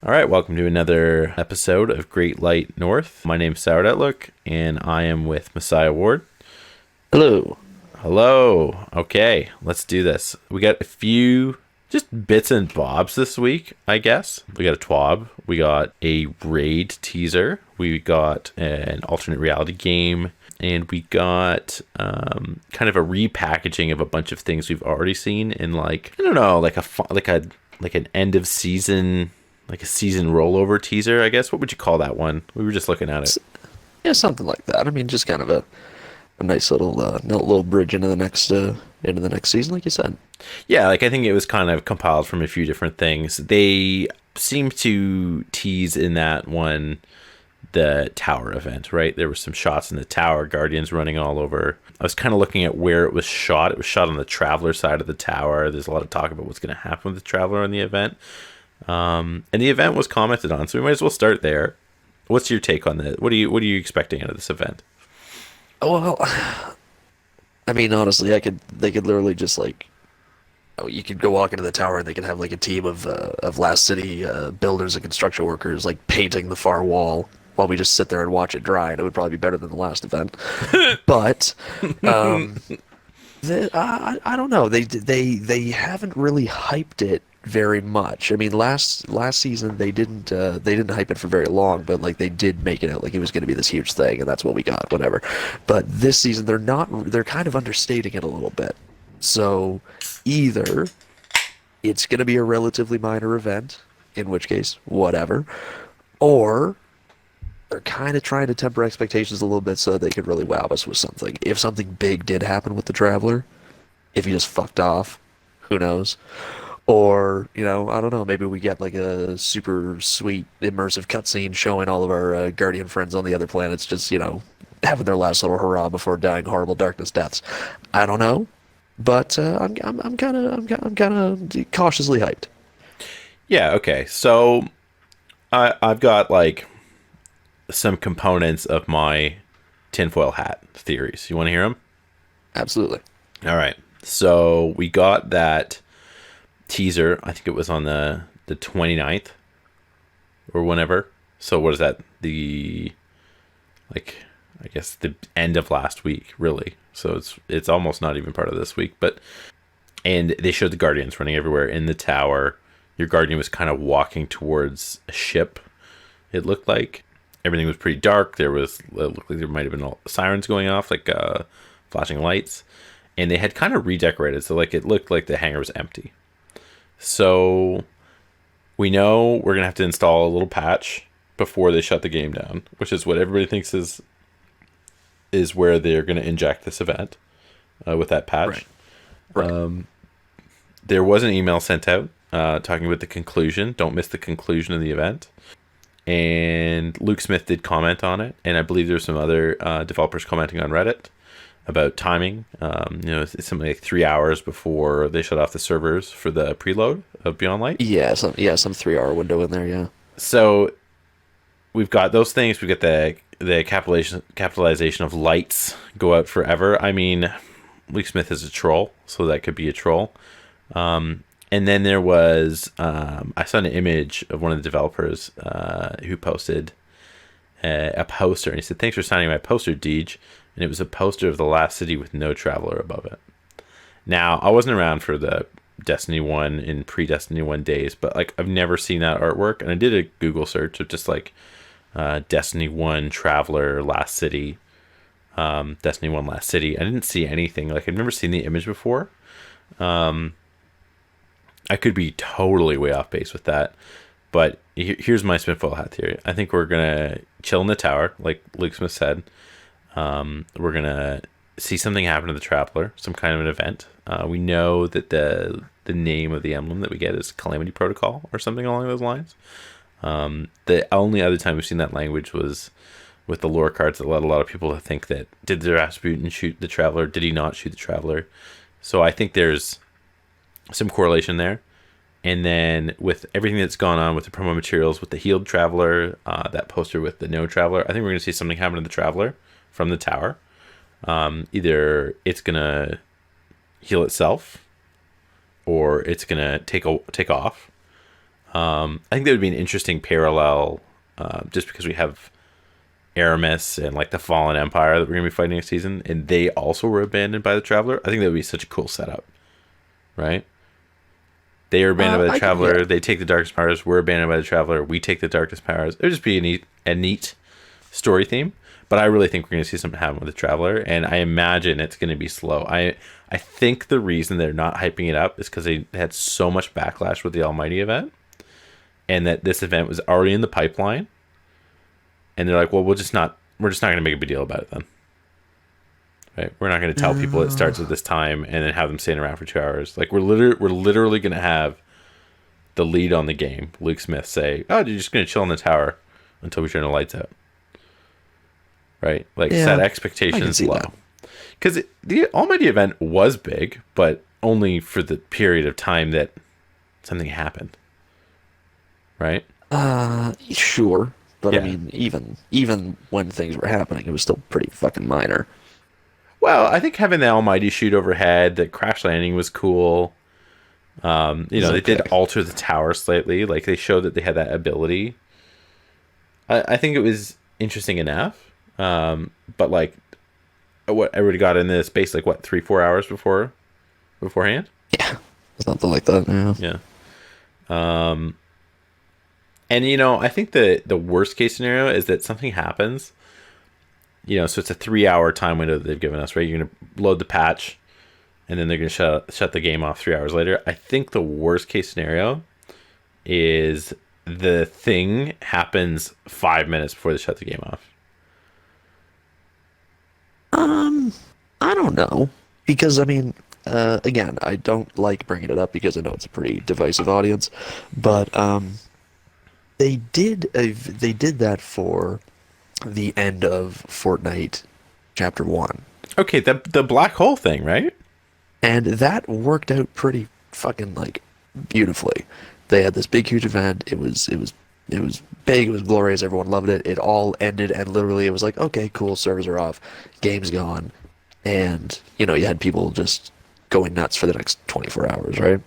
All right, welcome to another episode of Great Light North. My name's Sour Outlook, and I am with Messiah Ward. Hello. Hello. Okay, let's do this. We got a few just bits and bobs this week, I guess. We got a TWAB. We got a raid teaser. We got an alternate reality game. And we got kind of a repackaging of a bunch of things we've already seen in I don't know, like an end of season, like a season rollover teaser, I guess. What would you call that one? We were just looking at it. Yeah, something like that. I mean, just kind of a nice little bridge into the next season, like you said. Yeah, like I think it was kind of compiled from a few different things. They seem to tease in that one the tower event, right? There were some shots in the tower, Guardians running all over. I was kind of looking at where it was shot. It was shot on the Traveler side of the tower. There's a lot of talk about what's going to happen with the Traveler in the event. And the event was commented on, so we might as well start there. What's your take on that? What are you expecting out of this event? Well, I mean, honestly, they could literally just you could go walk into the tower and they could have like a team of Last City builders and construction workers like painting the far wall while we just sit there and watch it dry, and it would probably be better than the last event. But um, I don't know. They haven't really hyped it very much. I mean, last season they didn't hype it for very long, but like they did make it out like it was going to be this huge thing, and that's what we got, whatever. But this season they're kind of understating it a little bit. So either it's going to be a relatively minor event, in which case whatever, or they're kind of trying to temper expectations a little bit so that they could really wow us with something. If something big did happen with the Traveler, if he just fucked off, who knows? Or, I don't know, maybe we get like a super sweet immersive cutscene showing all of our Guardian friends on the other planets just, having their last little hurrah before dying horrible darkness deaths. I don't know, but I'm kind of cautiously hyped. Yeah, okay. So I've got like some components of my tinfoil hat theories. You want to hear them? Absolutely. All right. So we got that teaser. I think it was on the 29th or whenever. So what is that? I guess the end of last week, really. So it's almost not even part of this week, and they showed the Guardians running everywhere in the tower. Your Guardian was kind of walking towards a ship. It looked like everything was pretty dark. It looked like there might have been sirens going off, like flashing lights, and they had kind of redecorated. So like it looked like the hangar was empty. So we know we're going to have to install a little patch before they shut the game down, which is what everybody thinks is where they're going to inject this event with that patch. Right. There was an email sent out talking about the conclusion. Don't miss the conclusion of the event. And Luke Smith did comment on it. And I believe there's some other developers commenting on Reddit about timing. It's something like 3 hours before they shut off the servers for the preload of Beyond Light. Yeah, some 3 hour window in there, yeah. So we've got those things. We've got the capitalization of lights go out forever. I mean, Luke Smith is a troll, so that could be a troll. And then there was, I saw an image of one of the developers who posted a poster, and he said, "Thanks for signing my poster, Deej." And it was a poster of the Last City with no Traveler above it. Now, I wasn't around for the Destiny 1 in pre-Destiny 1 days, but like I've never seen that artwork, and I did a Google search of just like Destiny 1 Traveler Last City, Destiny 1 Last City. I didn't see anything. Like I've never seen the image before. I could be totally way off base with that, but here's my spitful hat theory. I think we're gonna chill in the tower, like Luke Smith said. We're gonna see something happen to the Traveler, some kind of an event. We know that the name of the emblem that we get is Calamity Protocol or something along those lines. The only other time we've seen that language was with the lore cards that led a lot of people to think that did the Rasputin shoot the Traveler? Did he not shoot the Traveler? So I think there's some correlation there. And then with everything that's gone on with the promo materials, with the healed Traveler, that poster with the no Traveler, I think we're going to see something happen to the Traveler from the tower. Either it's going to heal itself or it's going to take off. I think that would be an interesting parallel, just because we have Aramis and like the Fallen Empire that we're gonna be fighting next season, and they also were abandoned by the Traveler. I think that would be such a cool setup, right? They are abandoned by the Yeah. Traveler. They take the Darkness Powers. We're abandoned by the Traveler. We take the Darkness Powers. It would just be a neat story theme. But I really think we're going to see something happen with the Traveler, and I imagine it's going to be slow. I think the reason they're not hyping it up is because they had so much backlash with the Almighty event, and that this event was already in the pipeline, and they're like, well, we're just not going to make a big deal about it then. Right? We're not going to tell people it starts at this time and then have them stand around for 2 hours. Like we're literally going to have the lead on the game, Luke Smith, say, "Oh, you're just going to chill in the tower until we turn the lights out." Right? Like set Yeah, I can expectations see low. that. Because the Almighty event was big, but only for the period of time that something happened. Right? Sure, but I Yeah. mean, even when things were happening, it was still pretty fucking minor. Well, I think having the Almighty shoot overhead, the crash landing was cool. It's They did okay. alter the tower slightly. Like they showed that they had that ability. I think it was interesting enough. But like, what everybody got in the space, like what, 3-4 hours beforehand? Yeah, something like that. Yeah. Yeah. Um, and I think the worst case scenario is that something happens. So it's a 3-hour time window that they've given us, right? You're gonna load the patch, and then they're gonna shut the game off 3 hours later. I think the worst case scenario is the thing happens 5 minutes before they shut the game off. Um, I don't know because I mean, again, I don't like bringing it up because I know it's a pretty divisive audience, but they did that for the end of Fortnite Chapter 1. Okay, the black hole thing, right? And that worked out pretty fucking like beautifully. They had this big huge event. It was big, it was glorious, everyone loved it. It all ended and literally it was like, okay, cool, servers are off, game's gone. And you had people just going nuts for the next 24 hours, right?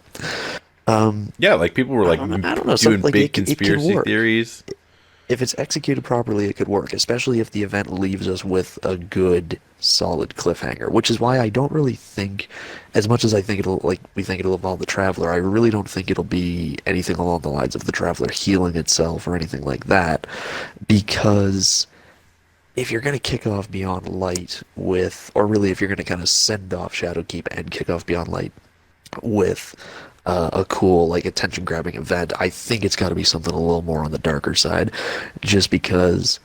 Yeah, like people were like I don't know, doing something like big it can conspiracy work. theories. If it's executed properly, it could work, especially if the event leaves us with a good, solid cliffhanger. Which is why I don't really think, as much as I think we think it'll involve the Traveler, I really don't think it'll be anything along the lines of the Traveler healing itself or anything like that. Because if you're going to kick off Beyond Light with, or really if you're going to kind of send off Shadowkeep and kick off Beyond Light with a cool like attention grabbing event, I think it's got to be something a little more on the darker side, just because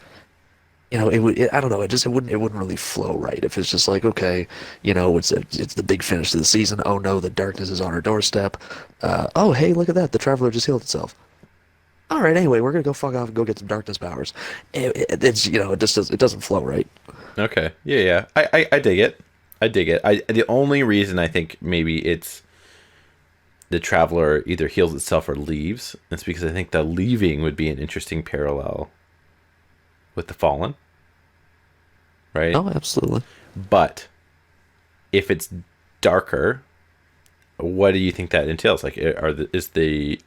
I don't know, it wouldn't really flow right if it's just like, okay, it's the big finish to the season. Oh no, the darkness is on our doorstep. Oh hey, look at that, the Traveler just healed itself. All right, anyway, we're gonna go fuck off and go get some darkness powers. It doesn't flow right. Okay, yeah. I dig it. I dig it. The only reason I think maybe it's the Traveler either heals itself or leaves, it's because I think the leaving would be an interesting parallel with the Fallen, right? Oh, absolutely. But if it's darker, what do you think that entails? Like, is the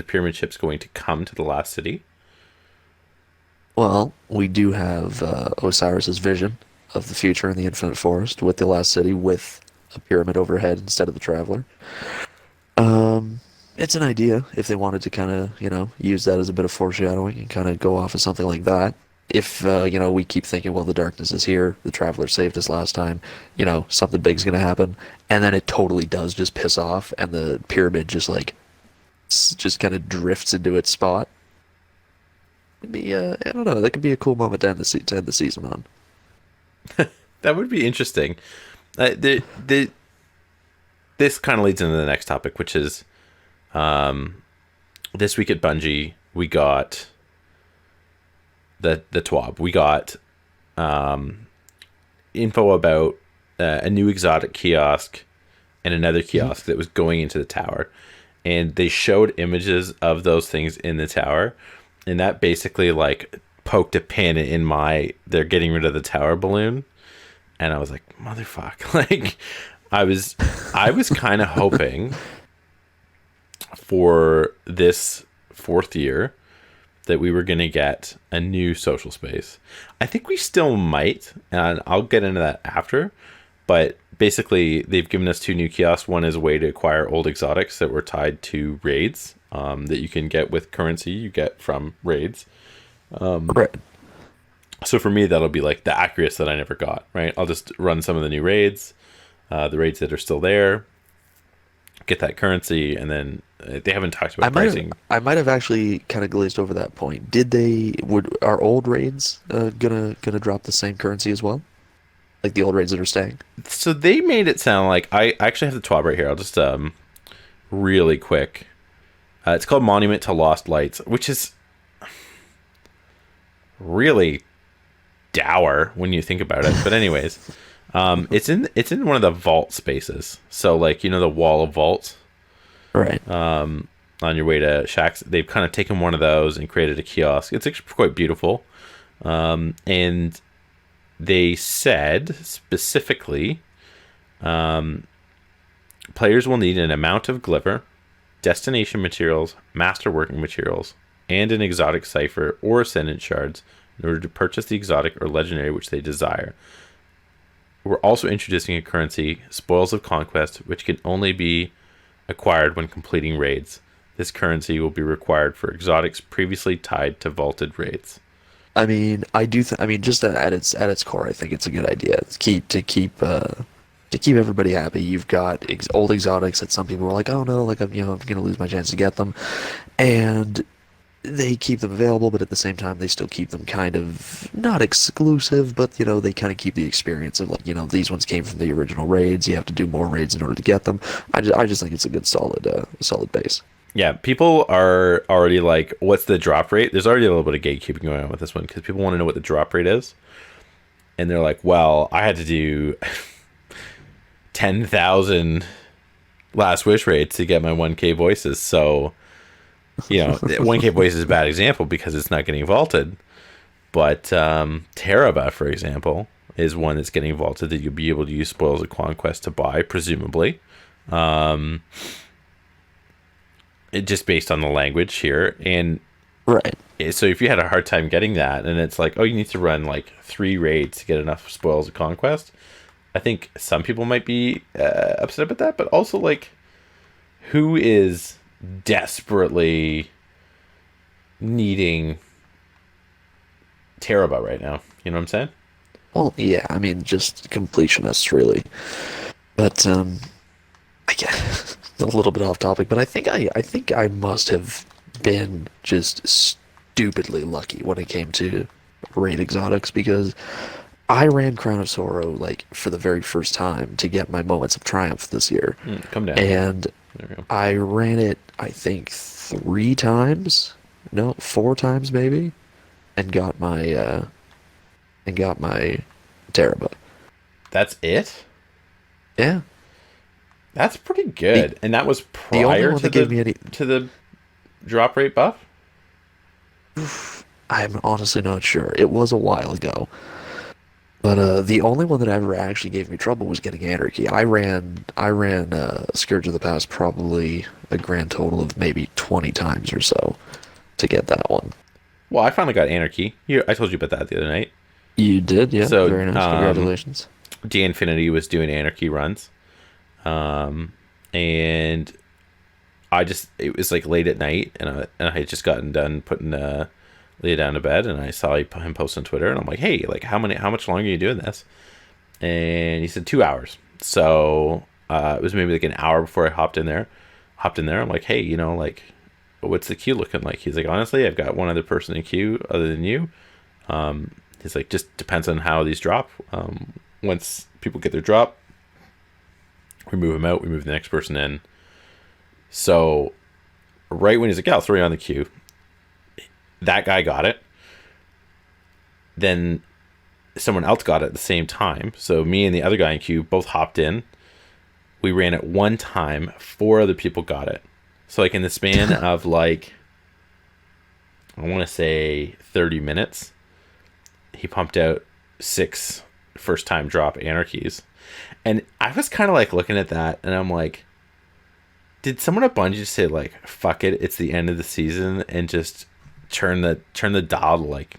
pyramid ships going to come to the last city? Well, we do have Osiris's vision of the future in the Infinite Forest with the Last City with a pyramid overhead instead of the Traveler. It's an idea if they wanted to kind of, use that as a bit of foreshadowing and kind of go off of something like that. If, we keep thinking, well, the darkness is here, the Traveler saved us last time, something big's gonna happen, and then it totally does just piss off, and the pyramid just like, just kind of drifts into its spot. It'd be, I don't know, that could be a cool moment to end the season on. That would be interesting. The this kind of leads into the next topic, which is this week at Bungie we got the TWAB. We got info about a new exotic kiosk and another kiosk that was going into the tower, and they showed images of those things in the tower, and that basically like poked a pin in my they're getting rid of the tower balloon, and I was like, motherfuck. Like I was kind of hoping for this fourth year that we were going to get a new social space. I think we still might, and I'll get into that after. But basically, they've given us two new kiosks. One is a way to acquire old exotics that were tied to raids, that you can get with currency you get from raids. Right. So for me, that'll be like the Acreus that I never got, right? I'll just run some of the new raids, the raids that are still there, get that currency, and then they haven't talked about pricing. I might have actually kind of glazed over that point. Would our old raids gonna drop the same currency as well? Like the old raids that are staying? So they made it sound like I actually have the TWAB right here. I'll just really quick. It's called Monument to Lost Lights, which is really dour when you think about it. But anyways, it's in one of the vault spaces. So like the wall of vaults. Right. On your way to Shacks, they've kind of taken one of those and created a kiosk. It's actually quite beautiful. And they said specifically, players will need an amount of glypher, destination materials, masterworking materials, and an exotic cipher or ascendant shards in order to purchase the exotic or legendary which they desire. We're also introducing a currency, Spoils of Conquest, which can only be acquired when completing raids. This currency will be required for exotics previously tied to vaulted raids. I mean, I mean, just at its core, I think it's a good idea. To keep everybody happy. You've got old exotics that some people are like, oh no, like I'm gonna lose my chance to get them, and they keep them available, but at the same time, they still keep them kind of not exclusive, but they kind of keep the experience of like these ones came from the original raids. You have to do more raids in order to get them. I just think it's a good solid base. Yeah, people are already like, what's the drop rate? There's already a little bit of gatekeeping going on with this one because people want to know what the drop rate is. And they're like, well, I had to do 10,000 Last Wish raids to get my 1K voices. So, 1K voices is a bad example because it's not getting vaulted. But Teraba, for example, is one that's getting vaulted that you'll be able to use Spoils of Conquest to buy, presumably. It just based on the language here, and right. So if you had a hard time getting that, and it's like, oh, you need to run like 3 raids to get enough Spoils of Conquest, I think some people might be upset about that, but also like, who is desperately needing Teraba right now? You know what I'm saying? Well, yeah, I mean, just completionists, really. But I guess a little bit off topic, but I think I must have been just stupidly lucky when it came to raid exotics because I ran Crown of Sorrow like for the very first time to get my Moments of Triumph this year. Come down. And There we go. I ran it, I think, 3 times, no, 4 times maybe, and got my Teraba. That's it? Yeah. That's pretty good. And that was The only prior one to that gave me any. to the drop rate buff? I'm honestly not sure. It was a while ago. But the only one that ever actually gave me trouble was getting Anarchy. I ran Scourge of the Past probably a grand total of maybe 20 times or so to get that one. Well, I finally got Anarchy. I told you about that the other night. You did, yeah. So, very nice. Congratulations. D Infinity was doing Anarchy runs. And it was like late at night, and I had just gotten done putting Leah down to bed, and I saw him post on Twitter, and I'm like, hey, like how much longer are you doing this? And he said 2 hours. So it was maybe like an hour before I hopped in there. I'm like, hey, like, what's the queue looking like? He's like, honestly, I've got one other person in queue other than you. He's like, just depends on how these drop. Once people get their drop, we move them out, we move the next person in. So right when he's like, yeah, I'll throw you on the queue, that guy got it. Then someone else got it at the same time. So me and the other guy in queue both hopped in. We ran it one time. 4 other people got it. So like in the span of like, I want to say 30 minutes, he pumped out 6 first time drop Anarchies. And I was kind of like looking at that, and I'm like, Did someone at Bungie just say like, "Fuck it, it's the end of the season," and just turn the dial to like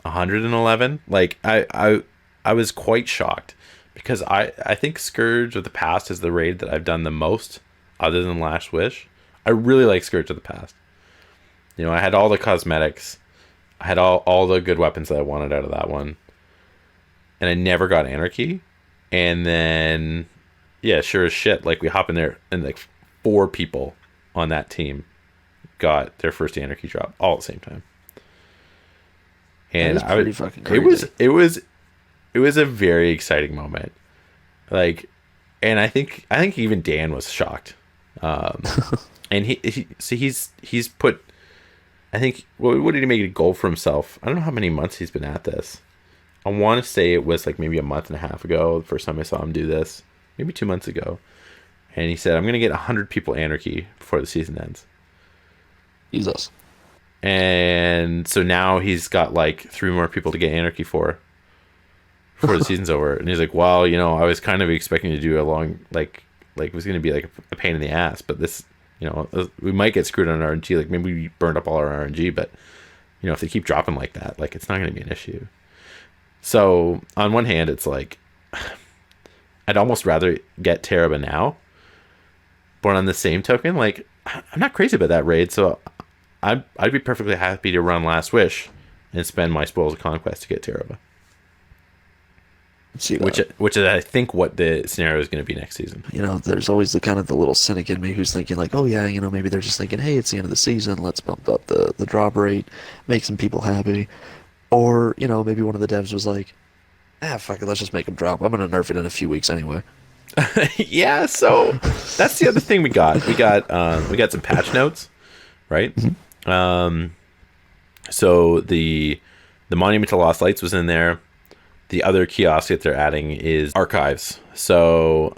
111? Like I was quite shocked because I think Scourge of the Past is the raid that I've done the most, other than Last Wish. I really like Scourge of the Past. You know, I had all the cosmetics, I had all the good weapons that I wanted out of that one, and I never got Anarchy. And then, yeah, sure as shit, like we hop in there and like 4 people on that team got their first Anarchy drop all at the same time. That And is pretty fucking it was crazy. it was a very exciting moment. Like, and I think even Dan was shocked. Um, and he's put, I think, what did he make a goal for himself? I don't know how many months he's been at this. I want to say it was like maybe a month and a half ago, the first time I saw him do this, maybe 2 months ago. And he said, "I'm gonna get 100 people Anarchy before the season ends." Jesus. And so now he's got like 3 more people to get Anarchy for before the season's over. And he's like, "Well, you know, I was kind of expecting to do a long like it was going to be like a pain in the ass, but this, you know, we might get screwed on RNG. Like maybe we burned up all our RNG, but you know, if they keep dropping like that, like it's not going to be an issue." So on one hand, it's like I'd almost rather get Teraba now, but on the same token, like I'm not crazy about that raid, so I'd be perfectly happy to run Last Wish and spend my spoils of Conquest to get Teraba. See Which that. which is I think what the scenario is going to be next season. You know, there's always the kind of the little cynic in me who's thinking like, oh yeah, you know, maybe they're just thinking, hey, it's the end of the season, let's bump up the drop rate, make some people happy. Or, you know, maybe one of the devs was like, ah, fuck it, let's just make them drop. I'm gonna nerf it in a few weeks anyway. Yeah, so that's the other thing we got. We got some patch notes, right? Um, so the Monument to Lost Lights was in there. The other kiosk that they're adding is archives. So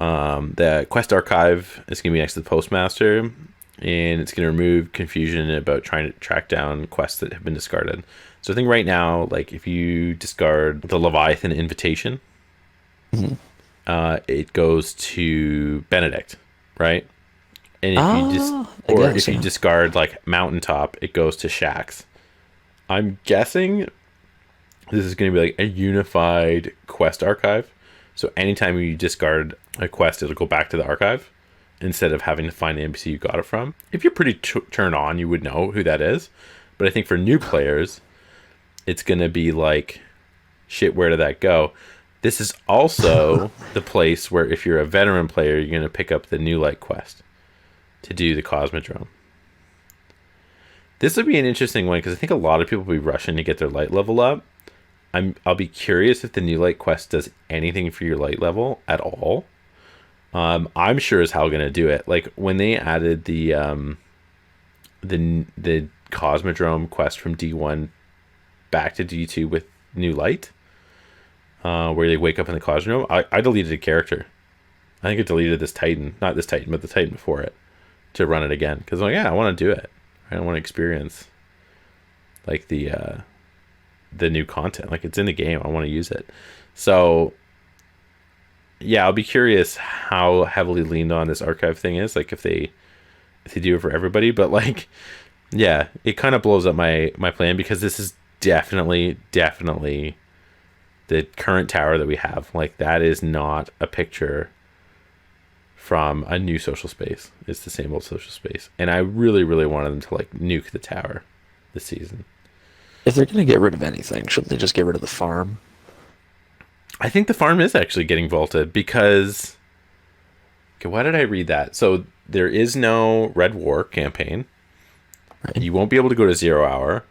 the quest archive is going to be next to the postmaster, and it's going to remove confusion about trying to track down quests that have been discarded. So I think right now, like if you discard the Leviathan invitation, it goes to Benedict, right? And if you just I or guess, if you yeah. discard like Mountaintop, it goes to Shax. I'm guessing this is going to be like a unified quest archive. So anytime you discard a quest, it'll go back to the archive instead of having to find the NPC you got it from. If you're pretty turned on, you would know who that is. But I think for new players, it's going to be like, shit, where did that go? This is also the place where if you're a veteran player, you're going to pick up the New Light quest to do the Cosmodrome. This would be an interesting one because I think a lot of people will be rushing to get their light level up. I'll be curious if the New Light quest does anything for your light level at all. I'm sure as hell gonna do it. Like when they added the Cosmodrome quest from D1 back to D2 with New Light, where they wake up in the Cosmodrome, I deleted a character. I think I deleted this Titan, not this Titan, but the Titan before it, to run it again because I'm like, yeah, I want to do it. I want to experience like the new content. Like it's in the game. I want to use it. So yeah, I'll be curious how heavily leaned on this archive thing is. Like if they do it for everybody, but like yeah, it kind of blows up my plan because this is definitely the current tower that we have. Like that is not a picture from a new social space. It's the same old social space, and I really wanted them to like nuke the tower this season. If they're gonna get rid of anything, shouldn't they just get rid of the farm? I think the farm is actually getting vaulted because okay, why did I read that? So there is no Red War campaign. Right? You won't be able to go to 0 hour.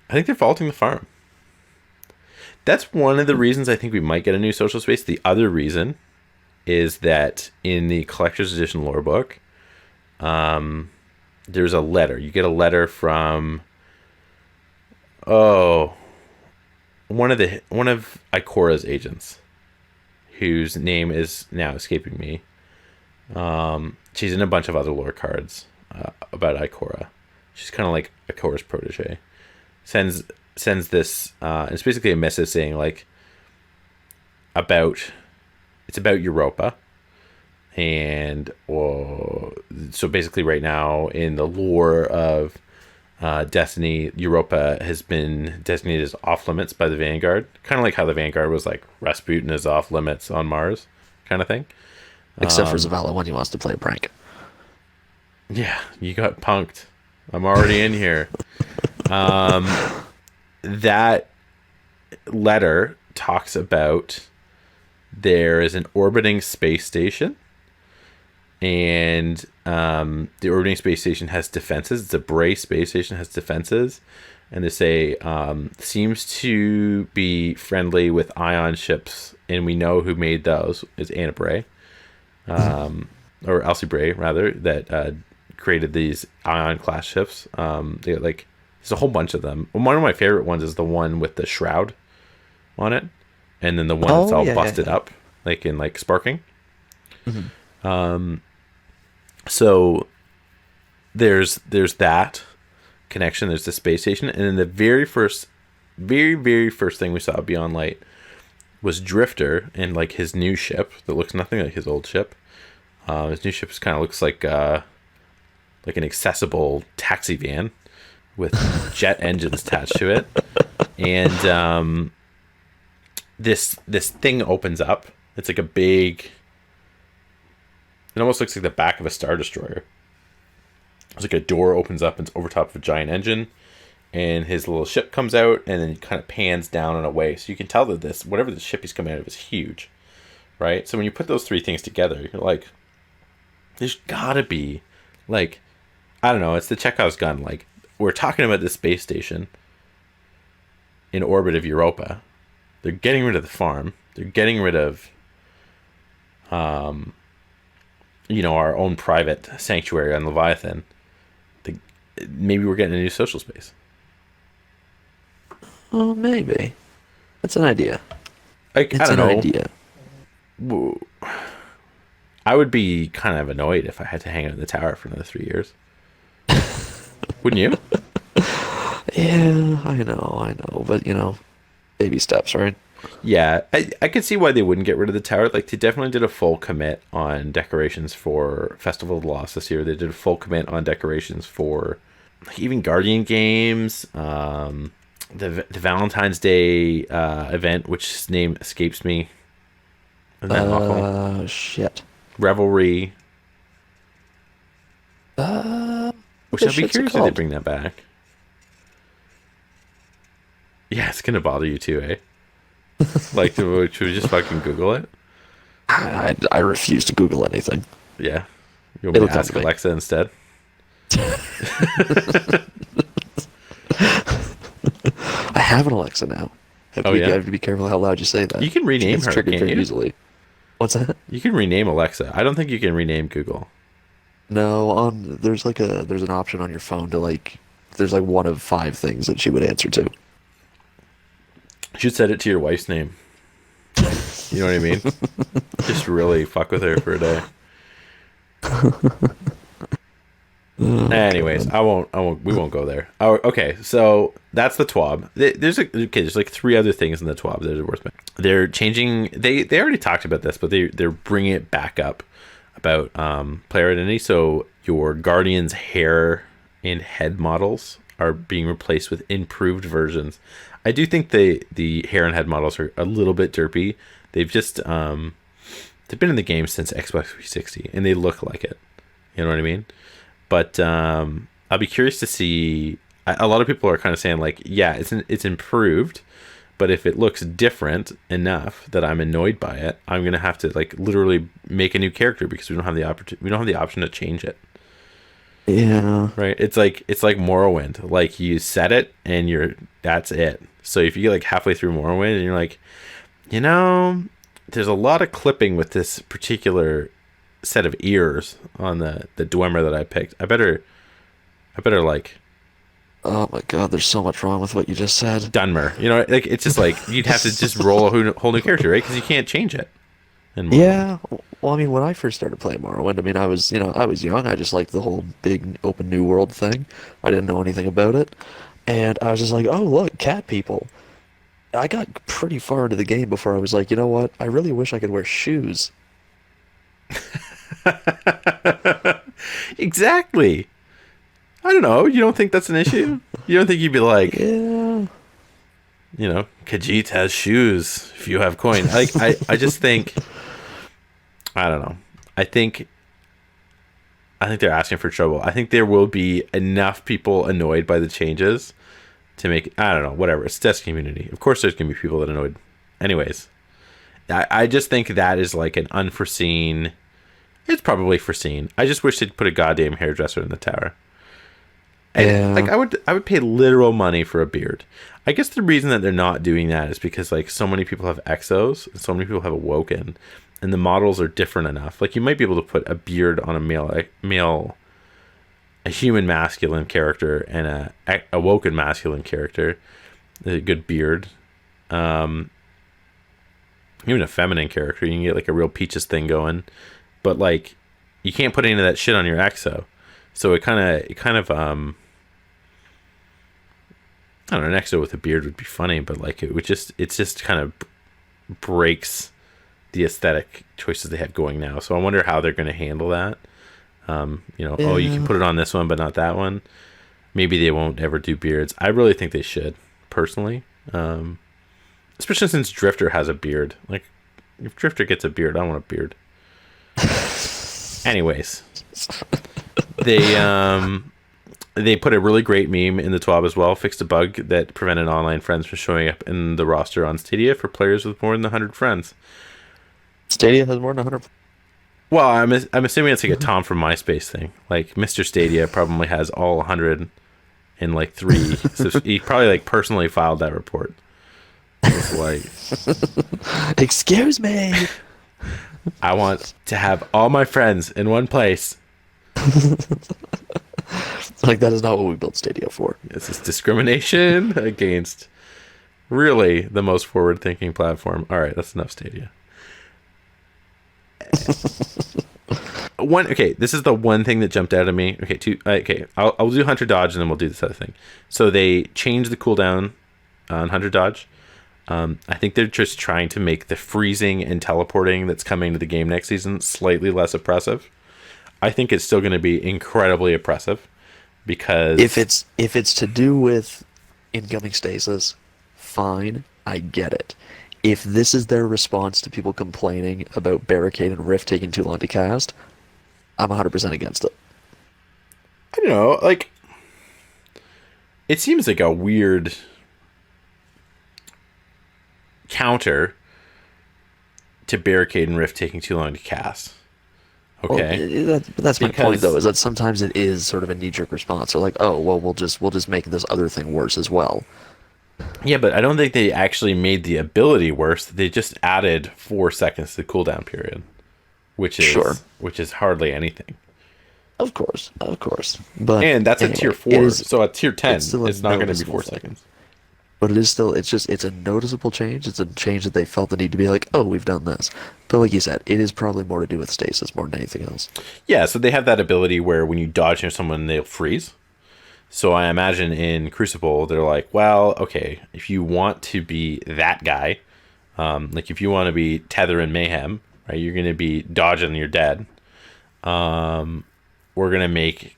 I think they're vaulting the farm. That's one of the reasons I think we might get a new social space. The other reason is that in the collector's edition lore book, there's a letter. You get a letter from one of Ikora's agents, whose name is now escaping me. She's in a bunch of other lore cards about Ikora. She's kind of like Ikora's protege. Sends this. It's basically a message saying like it's about Europa, and so basically right now in the lore of Destiny, Europa has been designated as off limits by the Vanguard, kind of like how the Vanguard was like Rasputin is off limits on Mars, kind of thing. Except for Zavala when he wants to play a prank. Yeah, you got punked. I'm already in here. That letter talks about there is an orbiting space station, and the orbiting space station has defenses. It's a Bray space station, has defenses, and they say seems to be friendly with ion ships, and we know who made those is Anna Bray, or Elsie Bray rather, that created these ion class ships. They got like there's a whole bunch of them. One of my favorite ones is the one with the shroud on it, and then the one that's all busted up, like in like sparking. So there's that connection. There's the space station, and then the very first thing we saw beyond light was Drifter and like his new ship that looks nothing like his old ship. His new ship kind of looks like an accessible taxi van with jet engines attached to it, and this thing opens up. It's like a big. It almost looks like the back of a Star Destroyer. It's like a door opens up and it's over top of a giant engine, and his little ship comes out, and then it kind of pans down and away. So you can tell that whatever the ship he's coming out of is huge, right? So when you put those three things together, you're like, there's gotta be, like, I don't know, it's the Chekhov's gun. Like, we're talking about this space station in orbit of Europa. They're getting rid of the farm. They're getting rid of, our own private sanctuary on Leviathan. Maybe we're getting a new social space. Oh, maybe. That's an idea. Like, It's I an don't know. idea. I would be kind of annoyed if I had to hang out in the tower for another 3 years. Wouldn't you? Yeah, I know. But, baby steps, right? Yeah, I could see why they wouldn't get rid of the tower. Like, they definitely did a full commit on decorations for Festival of the Lost this year. They did a full commit on decorations for like, even Guardian games, the Valentine's Day event, which his name escapes me. Isn't that awful? Shit. Revelry. Which What I'd be shit's it curious if they called? bring that back. Yeah, it's gonna bother you too, eh? Like, should we just fucking Google it? I refuse to Google anything. Yeah. You want me It'll to come ask to me. Alexa instead? I have an Alexa now. Oh, yeah? You have to be careful how loud you say that. You can rename She gets her, triggered can't very you? easily. What's that? You can rename Alexa. I don't think you can rename Google. No, there's an option on your phone to there's like one of 5 things that she would answer to. You should set it to your wife's name. You know what I mean? Just really fuck with her for a day. Anyways, I won't. We won't go there. Oh, okay, so that's the TWAB. There's like 3 other things in the TWAB that are worth mentioning. They're changing. They already talked about this, but they're bringing it back up about player identity. So your Guardian's hair and head models are being replaced with improved versions. I do think the hair and head models are a little bit derpy. They've just they've been in the game since Xbox 360, and they look like it. You know what I mean? But I'll be curious to see. A lot of people are kind of saying like, yeah, it's improved, but if it looks different enough that I'm annoyed by it, I'm gonna have to like literally make a new character because we don't have the option to change it. Yeah. Right? It's like Morrowind. Like you set it and that's it. So if you get like halfway through Morrowind and you're like, there's a lot of clipping with this particular set of ears on the Dwemer that I picked. I better like Oh my God, there's so much wrong with what you just said. Dunmer. Like it's just like you'd have to just roll a whole new character, right? Because you can't change it. Yeah. Well, I mean, when I first started playing Morrowind, I mean, I was young. I just liked the whole big open new world thing. I didn't know anything about it. And I was just like, oh, look, cat people. I got pretty far into the game before I was like, you know what? I really wish I could wear shoes. Exactly. I don't know. You don't think that's an issue? You don't think you'd be like, Yeah. Khajiit has shoes if you have coin. Like, I just think, I don't know. I think they're asking for trouble. I think there will be enough people annoyed by the changes to make, I don't know, whatever. It's test community. Of course there's going to be people that are annoyed. Anyways, I just think that is like an unforeseen, it's probably foreseen. I just wish they'd put a goddamn hairdresser in the tower. And Yeah. like I would pay literal money for a beard. I guess the reason that they're not doing that is because like so many people have exos and so many people have awoken, and the models are different enough. Like you might be able to put a beard on a human masculine character and a awoken masculine character, a good beard. Even a feminine character, you can get like a real Peaches thing going, but like you can't put any of that shit on your exo. So it kind of I don't know, an exo with a beard would be funny, but like it's just kind of breaks the aesthetic choices they have going now. So I wonder how they're going to handle that. Oh, you can put it on this one, but not that one. Maybe they won't ever do beards. I really think they should, personally. Especially since Drifter has a beard. Like, if Drifter gets a beard, I want a beard. Anyways, they put a really great meme in the TWAB as well. Fixed a bug that prevented online friends from showing up in the roster on Stadia for players with more than 100 friends. Stadia has more than 100. Well, I'm assuming it's like a Tom from MySpace thing. Like Mr. Stadia probably has all 100 in like 3. So he probably like personally filed that report. It's like, Excuse me. I want to have all my friends in one place. Like, that is not what we built Stadia for. This is discrimination against really the most forward-thinking platform. All right, that's enough Stadia. This is the one thing that jumped out at me. I'll do Hunter Dodge and then we'll do this other thing. So they changed the cooldown on Hunter Dodge. I think they're just trying to make the freezing and teleporting that's coming to the game next season slightly less oppressive. I think it's still going to be incredibly oppressive because if it's to do with incoming stasis, fine, I get it. If this is their response to people complaining about Barricade and Rift taking too long to cast, I'm 100% against it. I don't know, like it seems like a weird counter to Barricade and Rift taking too long to cast. Okay, That's my point though, is that sometimes it is sort of a knee-jerk response. They're like, oh well, we'll just make this other thing worse as well. Yeah, but I don't think they actually made the ability worse. They just added 4 seconds to the cooldown period, which is hardly anything. Of course, but and that's anyway, a tier 4. So at tier 10, it's not going to be 4 thing. seconds. But it is still, it's a noticeable change. It's a change that they felt the need to be like, oh, we've done this. But like you said, it is probably more to do with stasis more than anything else. Yeah, so they have that ability where when you dodge near someone, they'll freeze. So I imagine in Crucible, they're like, well, okay, if you want to be that guy, like if you want to be Tether and Mayhem, right, you're going to be dodging and you're dead. We're gonna make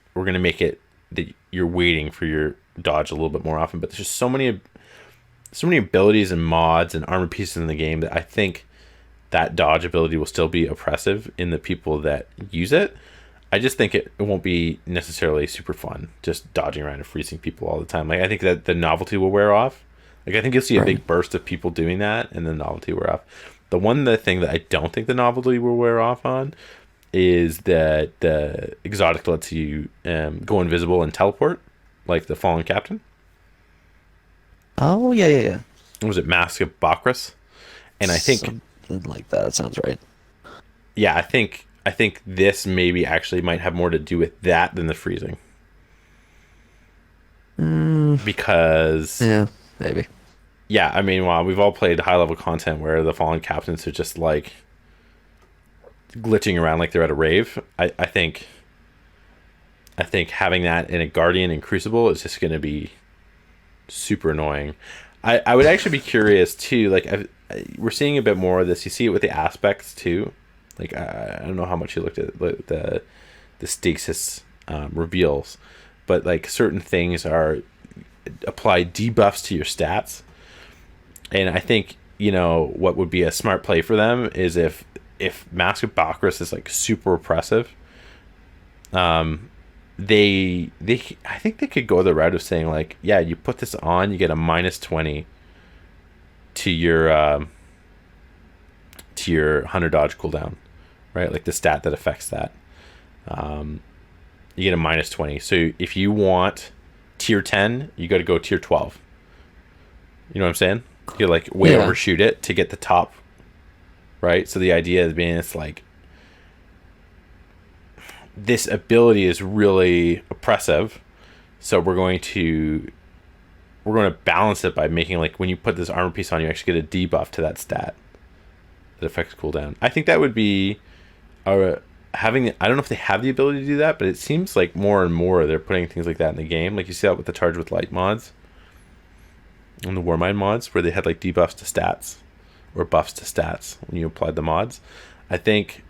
it that you're waiting for your dodge a little bit more often. But there's just so many abilities and mods and armor pieces in the game that I think that dodge ability will still be oppressive in the people that use it. I just think it won't be necessarily super fun just dodging around and freezing people all the time. Like I think that the novelty will wear off. Like I think you'll see a big burst of people doing that and the novelty wear off. The thing that I don't think the novelty will wear off on is that the exotic lets you go invisible and teleport, like the Fallen Captain. Oh yeah. Was it Mask of Bakras? And I think something like that sounds right. Yeah, I think this maybe actually might have more to do with that than the freezing. Because yeah, maybe. Yeah, I mean, well, we've all played high level content where the Fallen Captains are just like glitching around like they're at a rave. I think having that in a Guardian and Crucible is just going to be super annoying. I would actually be curious too. Like we're seeing a bit more of this. You see it with the aspects too. Like I don't know how much you looked at the stasis reveals, but like certain things are apply debuffs to your stats, and I think what would be a smart play for them is if Mask of Bakris is like super oppressive, they I think they could go the route of saying like, yeah, you put this on, you get a -20 to your 100 dodge cooldown, right? Like the stat that affects that. You get a -20. So if you want tier 10, you got to go tier 12. You know what I'm saying? You like way overshoot it to get the top, right? So the idea is being it's like this ability is really oppressive, so we're going to balance it by making like when you put this armor piece on, you actually get a debuff to that stat that affects cooldown. I think that would be having. I don't know if they have the ability to do that, but it seems like more and more they're putting things like that in the game. Like you see that with the Charge with Light mods and the Warmind mods, where they had like debuffs to stats or buffs to stats when you applied the mods. I think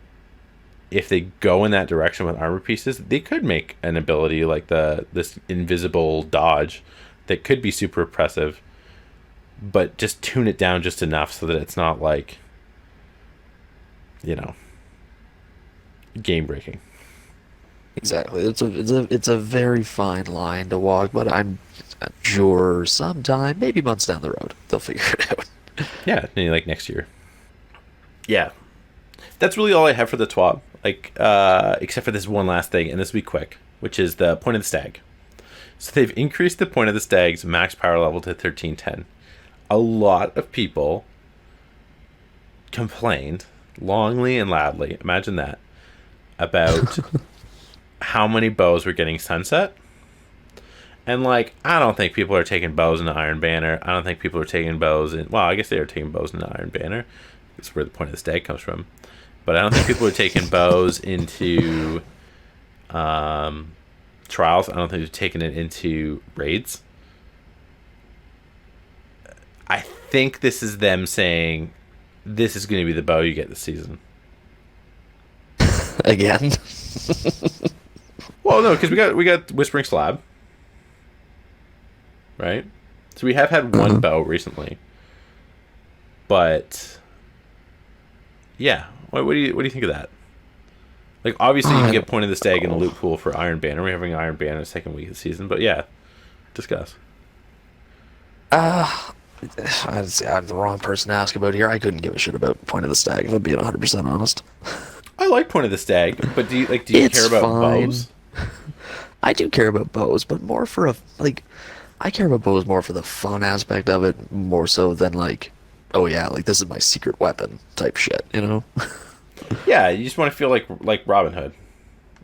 if they go in that direction with armor pieces, they could make an ability like this invisible dodge that could be super oppressive, but just tune it down just enough so that it's not like, game breaking. Exactly. It's a very fine line to walk, but I'm sure sometime, maybe months down the road, they'll figure it out. Yeah, maybe like next year. Yeah, that's really all I have for the TWAB. Like, except for this one last thing, and this will be quick, which is the Point of the Stag. So they've increased the Point of the Stag's max power level to 1310. A lot of people complained longly and loudly, imagine that, about how many bows were getting sunset. And like, I don't think people are taking bows into Iron Banner. I don't think people are taking bows in, well, I guess they are taking bows into Iron Banner. That's where the Point of the Stag comes from. But I don't think people are taking bows into trials. I don't think they're taking it into raids. I think this is them saying this is going to be the bow you get this season. Again. Well, no, because we got Whispering Slab, right? So we have had one bow recently, but yeah, what do you think of that? Like, obviously, you can get Point of the Stag in the loot pool for Iron Banner. We're having Iron Banner the second week of the season, but yeah, discuss. I'm the wrong person to ask about here. I couldn't give a shit about Point of the Stag, if I'm being 100% honest. I like Point of the Stag, but do you care about bows? I do care about bows, but more for I care about bows more for the fun aspect of it, more so than like, oh yeah, like this is my secret weapon type shit, you know? Yeah, you just want to feel like Robin Hood,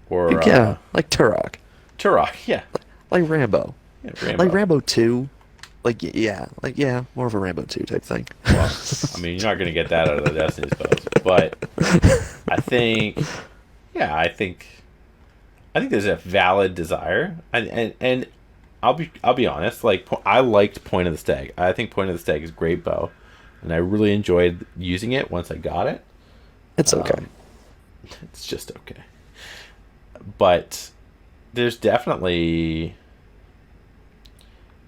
or like Turok. Turok, yeah, like Rambo. Yeah, Rambo. Like Rambo 2. More of a Rambo 2 type thing. Well, I mean, you're not going to get that out of the Destiny's bows, but I think there's a valid desire, and I'll be honest. Like, I liked Point of the Stag. I think Point of the Stag is a great bow, and I really enjoyed using it once I got it. It's okay. It's just okay. But there's definitely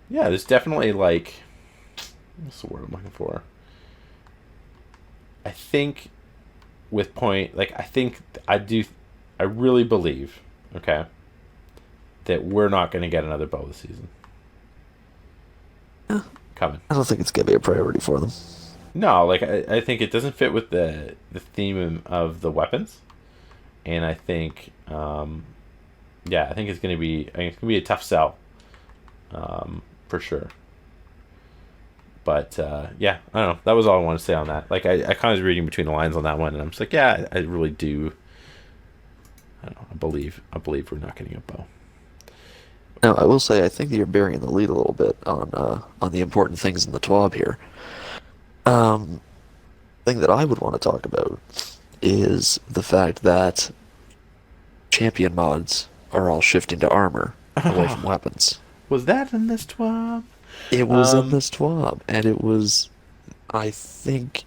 like, what's the word I'm looking for? I think with Point, like, I really believe, okay, that we're not going to get another bow this season. Coming. I don't think it's going to be a priority for them. No, like, I think it doesn't fit with the theme of the weapons, and I think, I think it's going to be a tough sell, for sure. But I don't know. That was all I wanted to say on that. Like, I kind of was reading between the lines on that one, and I'm just like, yeah, I really do. I don't know. I believe we're not getting a bow. Now, I will say, I think that you're bearing the lead a little bit on the important things in the TWAB here. Thing that I would want to talk about is the fact that champion mods are all shifting to armor away from weapons. Was that in this TWAB? It was in this TWAB, and it was, I think,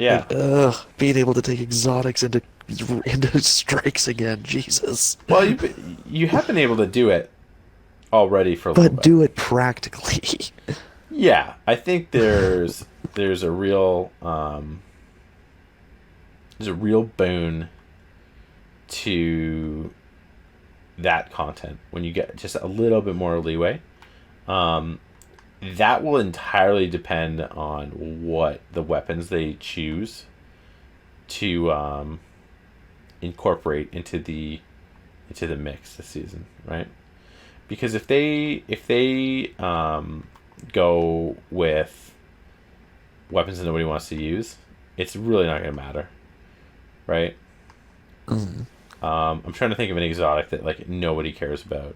Yeah. Like, being able to take exotics into strikes again, Jesus. Well, you have been able to do it already for a little But bit. do it practically. Yeah, I think there's a real there's a real boon to that content when you get just a little bit more leeway. Um, that will entirely depend on what the weapons they choose to incorporate into the mix this season, right? Because if they go with weapons that nobody wants to use, it's really not going to matter, right? Mm, I'm trying to think of an exotic that like nobody cares about.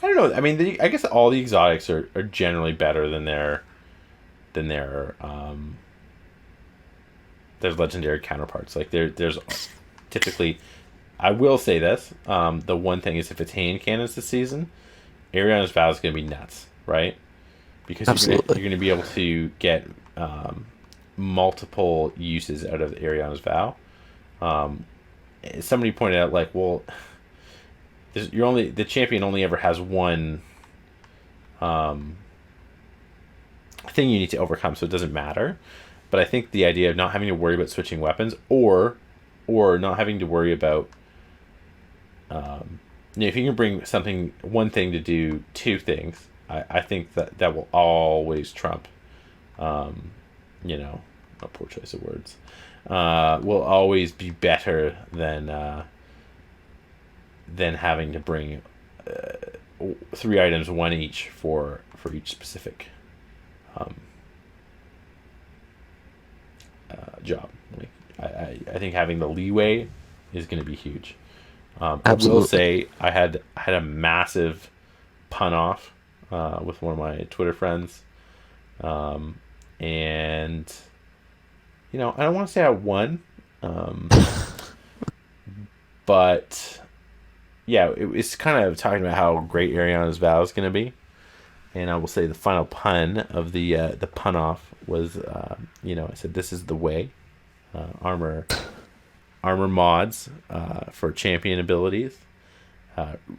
I don't know. I mean, I guess all the exotics are generally better than their legendary counterparts. Like there's typically, I will say this. The one thing is if it's hand cannons this season, Ariana's Vow is going to be nuts, right? Because absolutely. you're gonna be able to get multiple uses out of Ariana's Vow. Um, Somebody pointed out like, well, the champion only ever has one um, thing you need to overcome, so it doesn't matter. But I think the idea of not having to worry about switching weapons, or not having to worry about, if you can bring one thing to do two things, I think that will always trump, um, a poor choice of words, will always be better than having to bring three items, one each for each specific um, job. Like, I think having the leeway is going to be huge. I will Absolutely. say I had a massive pun off with one of my Twitter friends, and I don't want to say I won, um, but yeah, it's kind of talking about how great Ariana's Vow is going to be, and I will say the final pun of the pun off was, I said this is the way, armor mods for champion abilities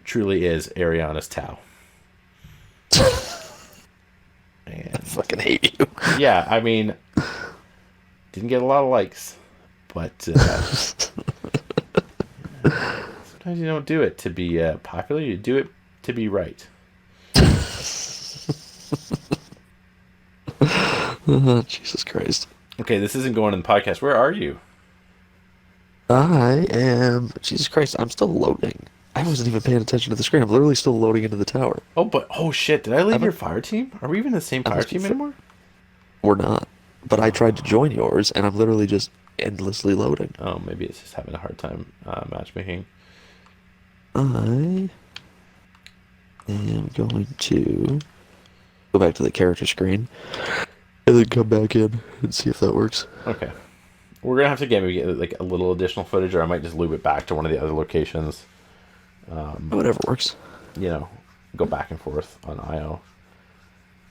truly is Ariana's Tau. I And fucking hate you. yeah, I mean, didn't get a lot of likes, but sometimes you don't do it to be popular. You do it to be right. Jesus Christ. Okay, this isn't going in the podcast. Where are you? I am. Jesus Christ, I'm still loading. I wasn't even paying attention to the screen. I'm literally still loading into the tower. Oh shit! Did I leave I'm your a, fire team? Are we even the same I fire must be. team anymore? We're not. But I tried to Oh, join yours, and I'm literally just endlessly loading. oh, maybe it's just having a hard time matchmaking. I am going to go back to the character screen and then come back in and see if that works. Okay, we're gonna have to maybe get like a little additional footage, or I might just loop it back to one of the other locations. Whatever works. You know, go back and forth on IO.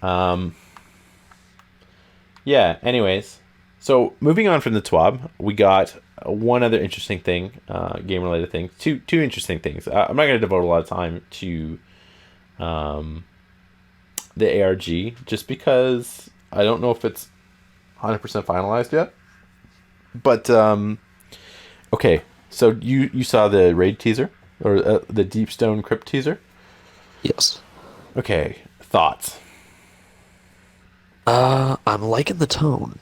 Um, yeah. Anyways, so moving on from the TWAB, we got one other interesting thing, game related thing. Two interesting things. I'm not going to devote a lot of time to um, the ARG just because I don't know if it's 100% finalized yet. But okay, so you saw the raid teaser or the Deep Stone Crypt teaser? Yes. Okay, thoughts. I'm liking the tone.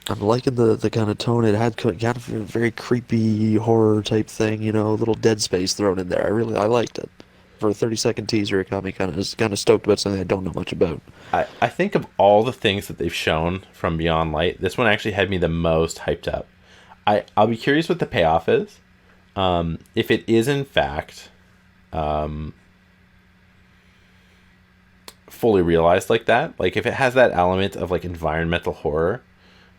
I'm liking the kind of tone it had. Kind of a very creepy horror type thing, a little Dead Space thrown in there. I liked it. For a 30-second teaser, it got me kind of stoked about something I don't know much about. I think of all the things that they've shown from Beyond Light, this one actually had me the most hyped up. I'll be curious what the payoff is. If it is in fact fully realized like that, like if it has that element of like environmental horror,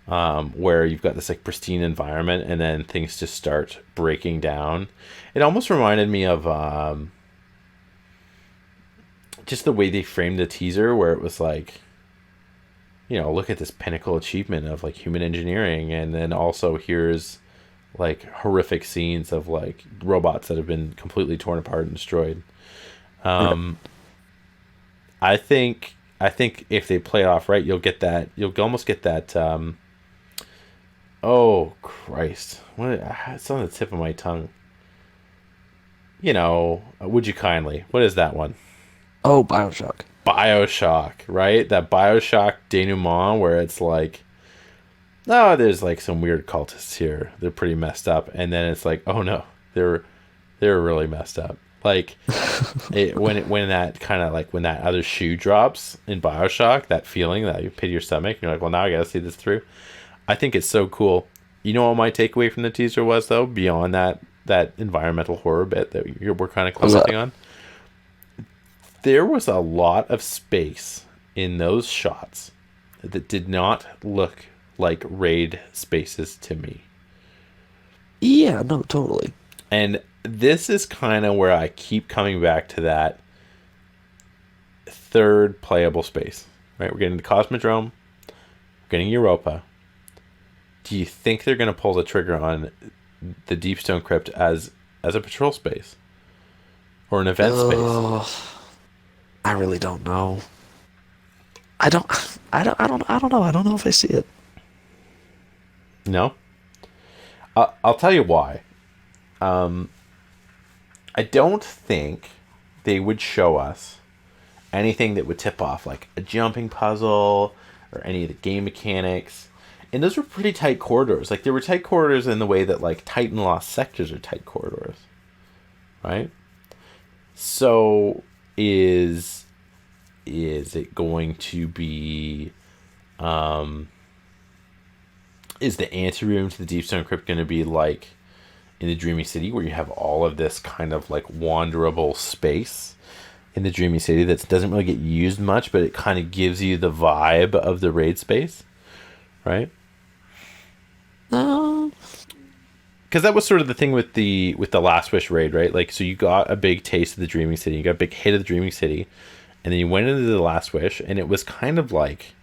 where you've got this like pristine environment and then things just start breaking down. It almost reminded me of just the way they framed the teaser, where it was like, look at this pinnacle achievement of like human engineering, and then also here's like horrific scenes of like robots that have been completely torn apart and destroyed. Right. I think if they play it off right, you'll get that. You'll almost get that. Oh Christ! It's on the tip of my tongue. Would you kindly? What is that one? Oh, Bioshock. Bioshock, right? That Bioshock denouement where it's like, oh, there's like some weird cultists here. They're pretty messed up, and then it's like, oh no, they're really messed up. Like when that kind of like when that other shoe drops in Bioshock, that feeling that you pit your stomach, you're like, well, now I gotta see this through. I think it's so cool. You know what my takeaway from the teaser was though, beyond that environmental horror bit that we're kind of What's that? commenting on. There was a lot of space in those shots that did not look like raid spaces to me. Yeah, no, totally. And this is kind of where I keep coming back to that third playable space. Right? We're getting the Cosmodrome, we're getting Europa. Do you think they're going to pull the trigger on the Deepstone Crypt as a patrol space or an event space? Oh, I really don't know. I don't, I don't know. I don't know if I see it. No. I'll tell you why. I don't think they would show us anything that would tip off like a jumping puzzle or any of the game mechanics. And those were pretty tight corridors. Like there were tight corridors in the way that like Titan Lost sectors are tight corridors, right? So is it going to be is the anteroom to the Deepstone Crypt going to be like in the Dreamy City where you have all of this kind of like wanderable space in the Dreamy City that doesn't really get used much, but it kind of gives you the vibe of the raid space, right? No. Because that was sort of the thing with the Last Wish raid, right? Like, so you got a big taste of the Dreaming City, you got a big hit of the Dreaming City, and then you went into the Last Wish, and it was kind of like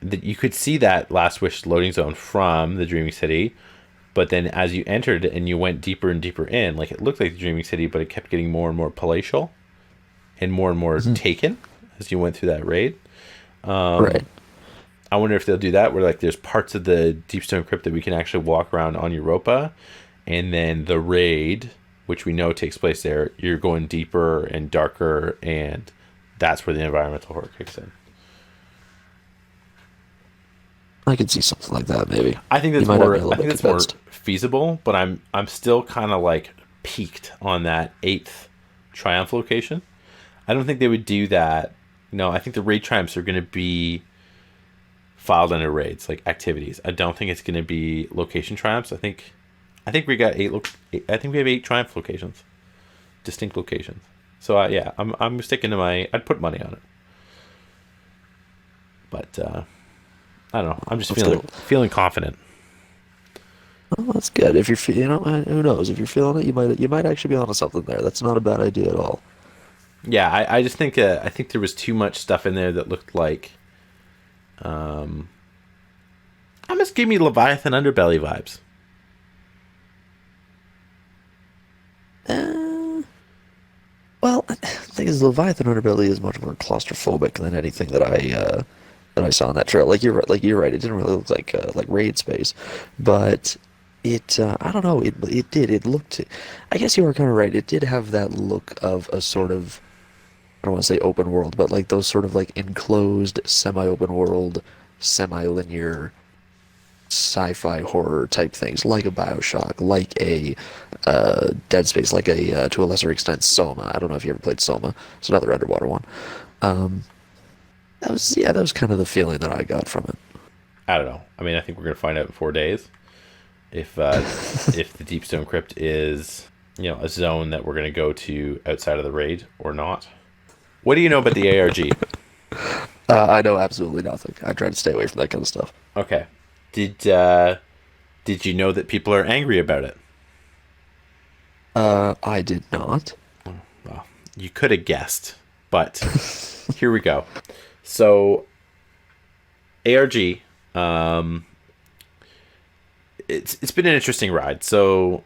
that you could see that Last Wish loading zone from the Dreaming City, but then as you entered and you went deeper and deeper in, like it looked like the Dreaming City, but it kept getting more and more palatial and more taken as you went through that raid. Right. I wonder if they'll do that where like there's parts of the Deepstone Crypt that we can actually walk around on Europa, and then the raid, which we know takes place there, you're going deeper and darker, and that's where the environmental horror kicks in. I could see something like that, maybe. I think You that's might have more. me a I little think bit that's more convinced. feasible, but I'm still kind of like peaked on that eighth Triumph location. I don't think they would do that. No, I think the raid triumphs are going to be filed under raids, like activities. I don't think it's going to be location triumphs. I think we got I think we have 8 triumph locations, distinct locations. So yeah, I'm sticking to my. I'd put money on it, but I don't know. I'm just Let's feeling go. feeling confident. Oh, that's good. If you're, who knows? If you're feeling it, you might actually be onto something there. That's not a bad idea at all. Yeah, I just think I think there was too much stuff in there that looked like almost gave me Leviathan Underbelly vibes. Uh, well, the thing is, Leviathan Underbelly is much more claustrophobic than anything that I saw in that trail. Like you're right. It didn't really look like raid space, but I don't know. It looked. I guess you were kind of right. It did have that look of a sort of, I don't want to say open world, but like those sort of like enclosed, semi-open world, semi-linear sci-fi horror type things, like a BioShock, like a Dead Space, like a to a lesser extent Soma. I don't know if you ever played Soma. It's another underwater one. Um, that was kind of the feeling that I got from it. I don't know. I mean, I think we're gonna find out in 4 days if the Deepstone Crypt is a zone that we're gonna go to outside of the raid or not. What do you know about the ARG? I know absolutely nothing. I try to stay away from that kind of stuff. Okay, did you know that people are angry about it? I did not. Well, you could have guessed, but here we go. So ARG. Um, it's been an interesting ride. So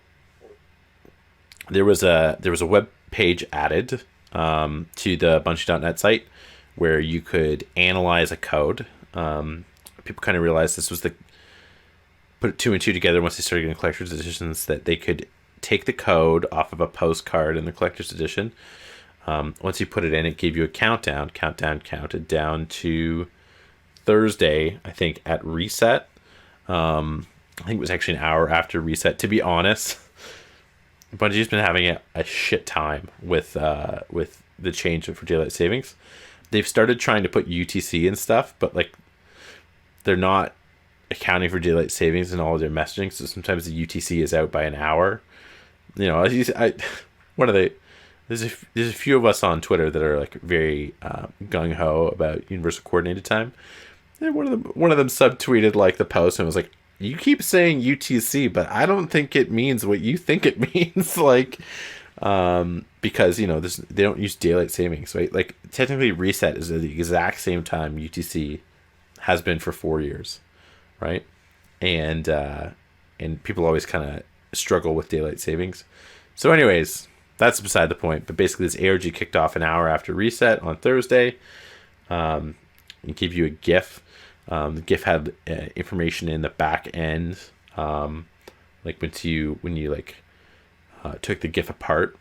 there was a web page added to the Bungie.net site where you could analyze a code. People kind of realized this was the put two and two together once they started getting collector's editions, that they could take the code off of a postcard in the collector's edition. Once you put it in, it gave you a countdown. Countdown counted down to Thursday, I think, at reset. I think it was actually an hour after reset. To be honest, Bungie's been having a shit time with the change for daylight savings. They've started trying to put UTC and stuff, but like they're not accounting for daylight savings in all of their messaging. So sometimes the UTC is out by an hour. You know, one of the there's a few of us on Twitter that are like very gung ho about universal coordinated time. And one of them subtweeted like the post and was like, "You keep saying UTC, but I don't think it means what you think it means." Like, because you know they don't use daylight savings, right? Like technically, reset is at the exact same time UTC has been for 4 years, right? And people always kind of struggle with daylight savings. So, anyways, that's beside the point. But basically, this ARG kicked off an hour after reset on Thursday. It gave you a GIF. The GIF had information in the back end, like when you like took the GIF apart,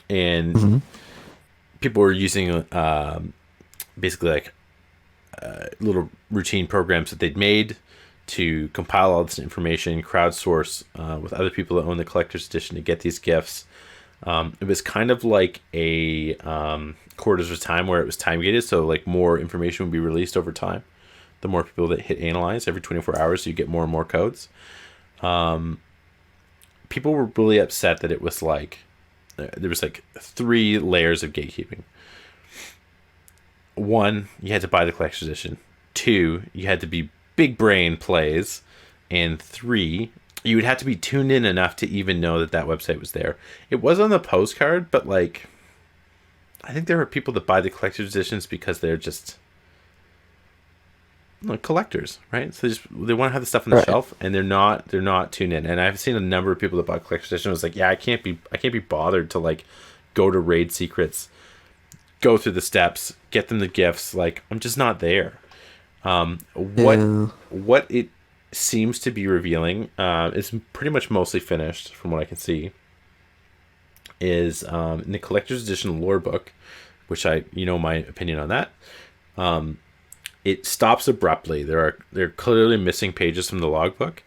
and people were using basically like little routine programs that they'd made to compile all this information, crowdsource with other people that own the collector's edition to get these GIFs. It was kind of like a quarters of time where it was time gated, so like more information would be released over time. The more people that hit analyze every 24 hours, you get more and more codes. People were really upset that it was like there was like 3 layers of gatekeeping. 1, you had to buy the collector's edition. 2, you had to be big brain plays. And 3, you would have to be tuned in enough to even know that website was there. It was on the postcard, but like I think there are people that buy the collector's editions because they're just like collectors, right? So they want to have the stuff on the shelf, and they're not tuned in. And I've seen a number of people that bought collector's edition was like, yeah, I can't be bothered to like go to raid secrets, go through the steps, get them the gifts. Like I'm just not there. What it seems to be revealing, is pretty much mostly finished from what I can see, is in the collector's edition lore book, which my opinion on that. It stops abruptly. There are clearly missing pages from the logbook.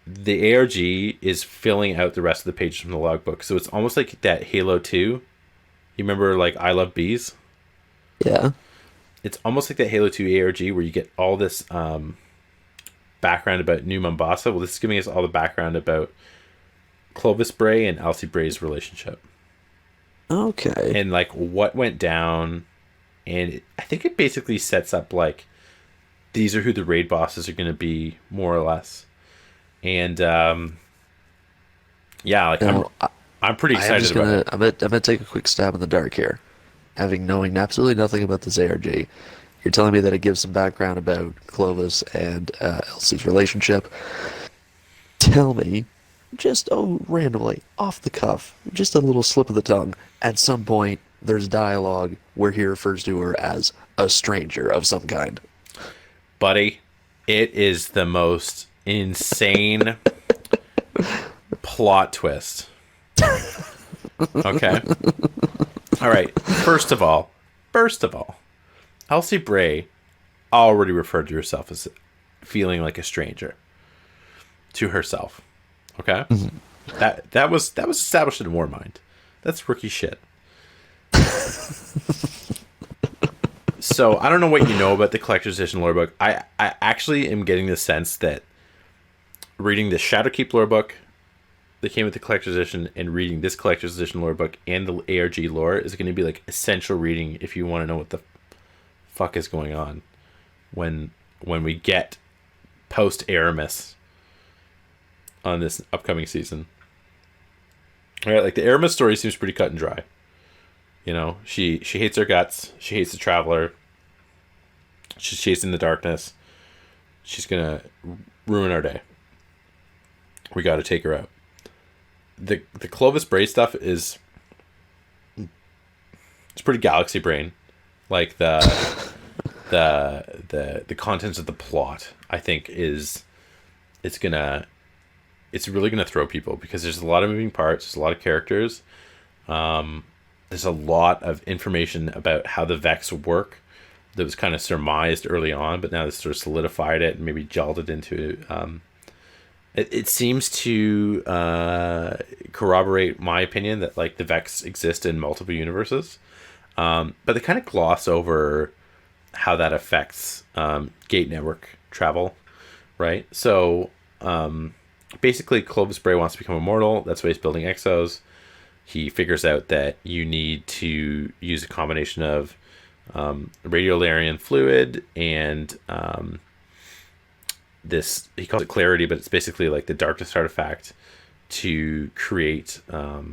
The ARG is filling out the rest of the pages from the logbook, so it's almost like that Halo 2. You remember like I Love Bees? Yeah. It's almost like that Halo 2 ARG where you get all this background about New Mombasa. Well, this is giving us all the background about Clovis Bray and Elsie Bray's relationship. Okay. And like what went down. And I think it basically sets up like these are who the raid bosses are going to be, more or less. And yeah, like I'm pretty excited about it. I'm gonna take a quick stab in the dark here, knowing absolutely nothing about this ARG. You're telling me that it gives some background about Clovis and Elsie's relationship. Tell me, just randomly, off the cuff, just a little slip of the tongue, at some point there's dialogue where he refers to her as a stranger of some kind. Buddy, it is the most insane plot twist. Okay? All right. First of all, Elsie Bray already referred to herself as feeling like a stranger to herself. Okay? Mm-hmm. That was established in Warmind. That's rookie shit. So I don't know what you know about the collector's edition lore book. I actually am getting the sense that reading the Shadowkeep lore book that came with the collector's edition and reading this collector's edition lore book and the ARG lore is going to be like essential reading if you want to know what the fuck is going on when we get post Aramis on this upcoming season. All right, like the Aramis story seems pretty cut and dry. You know, she hates her guts. She hates the Traveler. She's chasing the darkness. She's gonna ruin our day. We got to take her out. The Clovis Bray stuff is it's pretty galaxy brain, like the contents of the plot. I think it's really gonna throw people because there's a lot of moving parts. There's a lot of characters. There's a lot of information about how the Vex work that was kind of surmised early on, but now this sort of solidified it and maybe gelled it into. It seems to corroborate my opinion that like the Vex exist in multiple universes, but they kind of gloss over how that affects gate network travel, right? So basically, Clovis Bray wants to become immortal. That's why he's building exos. He figures out that you need to use a combination of radiolarian fluid and this, he calls it clarity, but it's basically like the darkness artifact to create a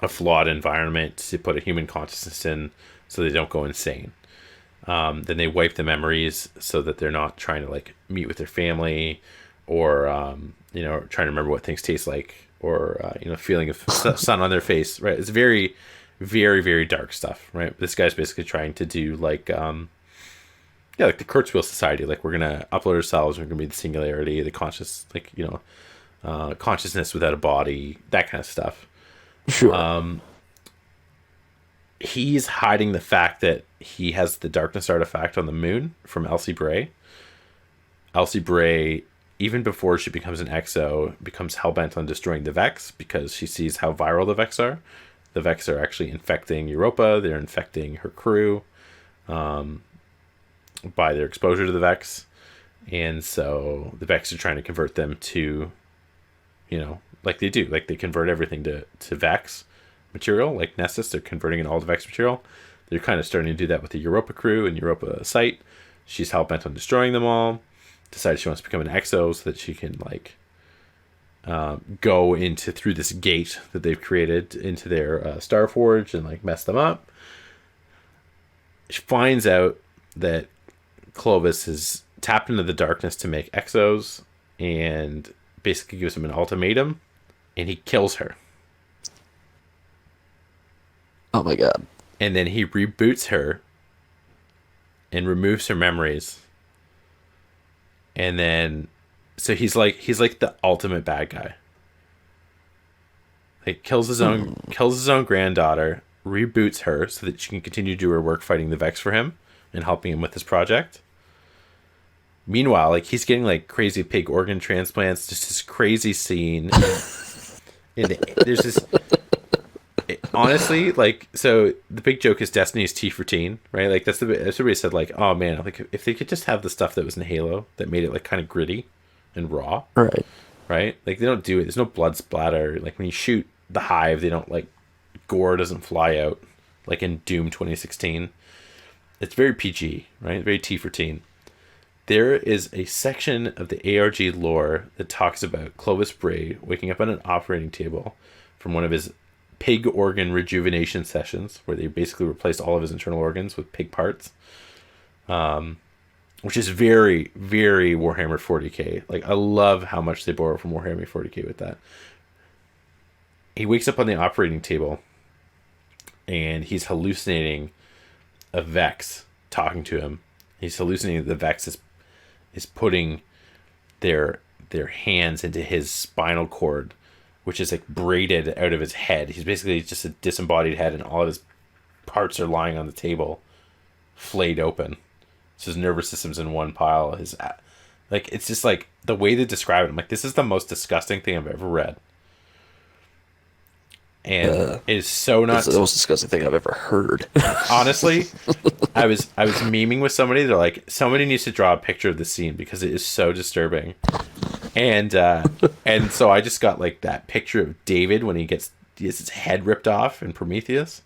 flawed environment to put a human consciousness in so they don't go insane. Then they wipe the memories so that they're not trying to like meet with their family or trying to remember what things taste like or feeling of sun on their face, right? It's very, very, very dark stuff, right? This guy's basically trying to do like like the Kurzweil Society, like we're gonna upload ourselves, we're gonna be the singularity, the conscious, like consciousness without a body, that kind of stuff. Sure. He's hiding the fact that he has the darkness artifact on the moon from Elsie Bray. Elsie Bray, even before she becomes an exo, becomes hellbent on destroying the Vex because she sees how viral the Vex are. The Vex are actually infecting Europa. They're infecting her crew by their exposure to the Vex. And so the Vex are trying to convert them to, like they do. Like they convert everything to Vex material. Like Nessus, they're converting it all to Vex material. They're kind of starting to do that with the Europa crew and Europa site. She's hell-bent on destroying them all. Decides she wants to become an exo so that she can like go into through this gate that they've created into their Starforge and like mess them up. She finds out that Clovis has tapped into the darkness to make exos and basically gives him an ultimatum and he kills her. Oh my god. And then he reboots her and removes her memories. And then so he's like the ultimate bad guy. Like kills his own granddaughter, reboots her so that she can continue to do her work fighting the Vex for him and helping him with his project. Meanwhile, like he's getting like crazy pig organ transplants, just this crazy scene. There's this honestly, like, so the big joke is Destiny's T14, right? Like that's everybody said like, oh man, like if they could just have the stuff that was in Halo that made it like kind of gritty and raw, right? Like they don't do it. There's no blood splatter. Like when you shoot the Hive, they don't like gore doesn't fly out like in Doom 2016. It's very PG, right? Very T14. There is a section of the ARG lore that talks about Clovis Bray waking up on an operating table from one of his pig organ rejuvenation sessions where they basically replaced all of his internal organs with pig parts, which is very, very Warhammer 40k. Like I love how much they borrow from Warhammer 40k with that. He wakes up on the operating table and he's hallucinating a Vex talking to him. He's hallucinating that the Vex is putting their hands into his spinal cord, which is like braided out of his head. He's basically just a disembodied head, and all of his parts are lying on the table, flayed open. So his nervous system's in one pile. Like it's just like the way they describe it. I'm like, this is the most disgusting thing I've ever read, and it is so not. It's the most disgusting thing I've ever heard. Honestly, I was memeing with somebody. They're like, somebody needs to draw a picture of the scene because it is so disturbing. And so I just got like that picture of David when he gets his head ripped off in Prometheus.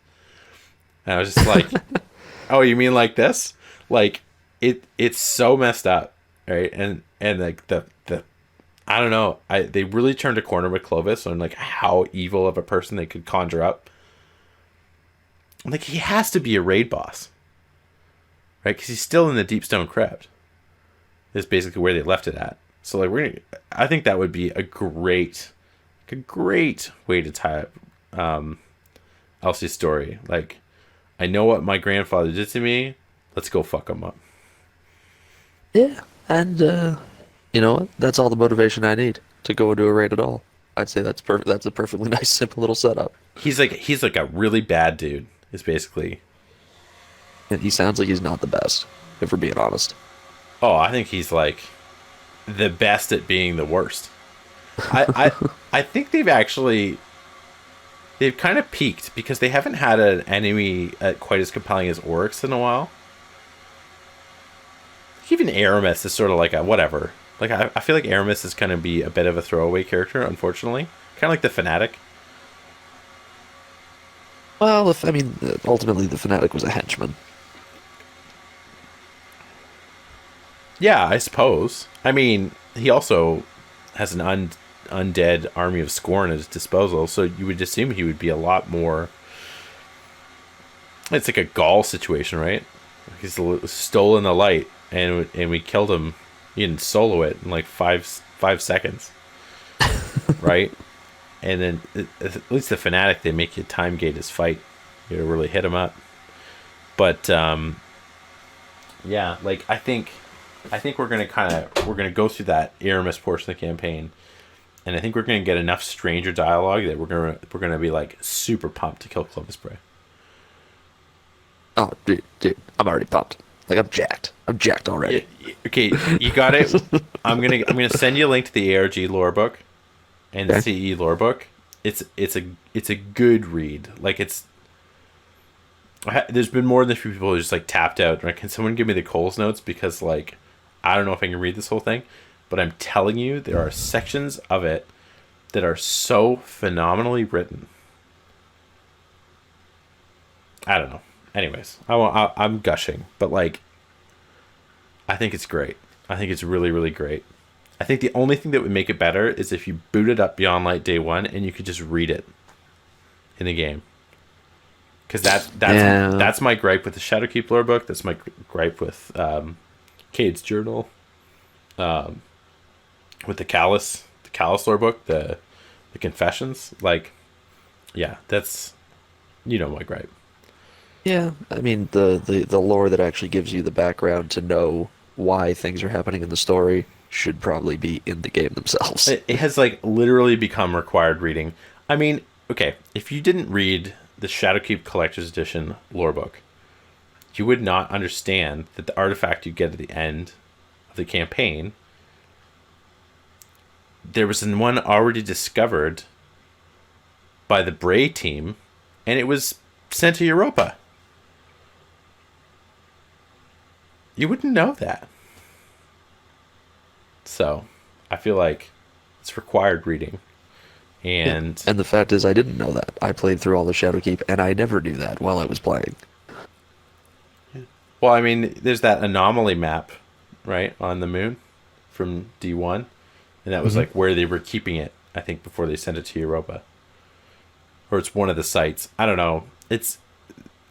And I was just like, oh, you mean like this? Like it's so messed up, right? And like the I don't know. They really turned a corner with Clovis on like how evil of a person they could conjure up. Like he has to be a raid boss, right? Because he's still in the Deep Stone Crypt. Is basically where they left it at. So like I think that would be a great way to tie up Elsie's story. Like, I know what my grandfather did to me. Let's go fuck him up. Yeah, and you know what? That's all the motivation I need to go into a raid at all. I'd say that's perfect. That's a perfectly nice, simple little setup. He's like a really bad dude. Is basically. And he sounds like he's not the best, if we're being honest. Oh, I think he's like the best at being the worst. I think they've kind of peaked because they haven't had an enemy quite as compelling as Oryx in a while. Even Aramis is sort of like a whatever. Like I feel like Aramis is going to be a bit of a throwaway character, unfortunately. Kind of like the Fanatic. Well, if I mean, ultimately the Fanatic was a henchman. Yeah, I suppose. I mean, he also has an undead army of Scorn at his disposal, so you would assume he would be a lot more. It's like a Gaul situation, right? He's stolen the light, and we killed him. You didn't solo it in like 5 seconds, right? And then at least the Fanatic, they make you time gate his fight. You gotta really hit him up. But yeah, like I think we're gonna go through that Aramis portion of the campaign, and I think we're gonna get enough stranger dialogue that we're gonna be like super pumped to kill Clovis Bray. Oh, dude, I'm already pumped. Like I'm jacked. I'm jacked already. Okay, you got it. I'm gonna send you a link to the ARG lore book and the CE lore book. It's a good read. Like there's been more than a few people who just like tapped out. Right? Can someone give me the Coles notes, because like I don't know if I can read this whole thing, but I'm telling you there are sections of it that are so phenomenally written. I don't know. Anyways, I'm gushing, but like, I think it's great. I think it's really, really great. I think the only thing that would make it better is if you booted up Beyond Light day one and you could just read it in the game. Because that's my gripe with the Shadowkeep lore book. That's my gripe with Cade's journal. With the Callus lore book, the Confessions. Like, yeah, that's my gripe. Yeah, I mean the lore that actually gives you the background to know why things are happening in the story should probably be in the game themselves. It has like literally become required reading. I mean, okay, if you didn't read the Shadowkeep Collector's Edition lore book, you would not understand that the artifact you get at the end of the campaign, there was one already discovered by the Bray team, and it was sent to Europa. You wouldn't know that. So, I feel like it's required reading. And the fact is, I didn't know that. I played through all the Shadowkeep, and I never knew that while I was playing. Well, I mean, there's that anomaly map, right, on the moon from D1. And that was like where they were keeping it, I think, before they sent it to Europa. Or it's one of the sites. I don't know.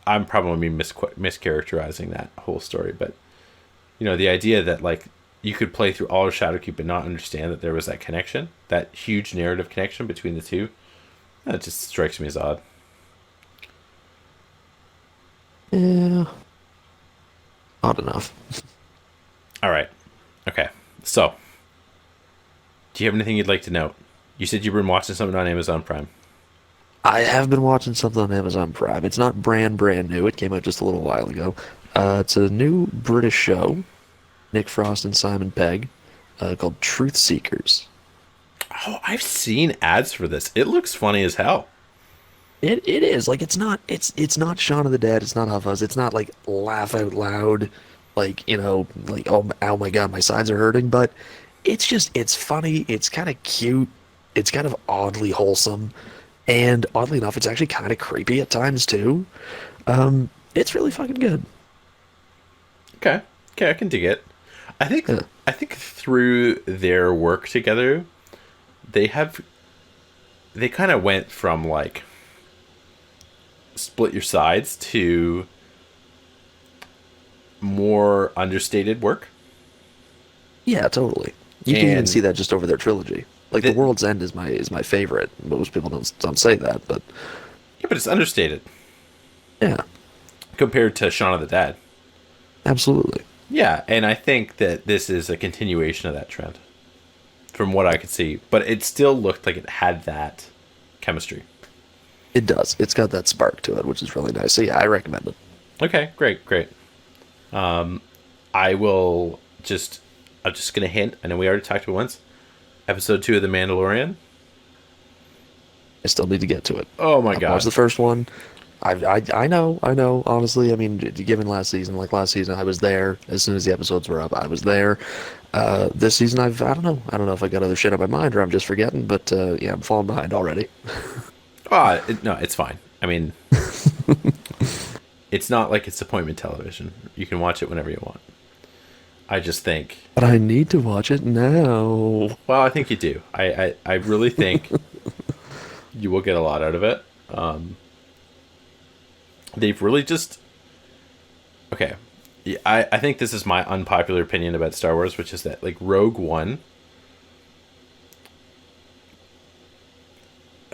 I'm probably mischaracterizing that whole story, but the idea that like you could play through all of Shadowkeep and not understand that there was that connection, that huge narrative connection between the two, that just strikes me as odd. Yeah. Odd enough. All right. Okay. So, do you have anything you'd like to note? You said you've been watching something on Amazon Prime. I have been watching something on Amazon Prime. It's not brand new. It came out just a little while ago. It's a new British show, Nick Frost and Simon Pegg, called Truth Seekers. Oh, I've seen ads for this. It looks funny as hell. It is like it's not Shaun of the Dead. It's not Huffuz. It's not like laugh out loud, like like oh my god, my sides are hurting. But it's funny. It's kind of cute. It's kind of oddly wholesome, and oddly enough, it's actually kind of creepy at times too. It's really fucking good. Okay, I can dig it. I think through their work together, they kind of went from like split your sides to more understated work. Yeah, totally. You can even And see that just over their trilogy. Like The World's End is my favorite. Most people don't say that, but yeah, but it's understated yeah, compared to Shaun of the Dead. absolutely. Yeah, and I think that this is a continuation of that trend, from what I could see. But it still looked like it had that chemistry. It does. It's got that spark to it, which is really nice. So yeah, I recommend it. Okay, great, great. I will just. I'm just gonna hint. I know we already talked about it once. Episode 2 of The Mandalorian. I still need to get to it. Oh my I've watched god. the first one. I know. Honestly, I mean, given last season, I was there as soon as the episodes were up. I was there. This season, I don't know. I don't know if I got other shit on my mind or I'm just forgetting. But yeah, I'm falling behind already. No, it's fine. I mean, it's not like it's appointment television. You can watch it whenever you want. I just think, But I need to watch it now. well, I think you do. I really think you will get a lot out of it. They've really just, okay. Yeah, I think this is my unpopular opinion about Star Wars, which is that like Rogue One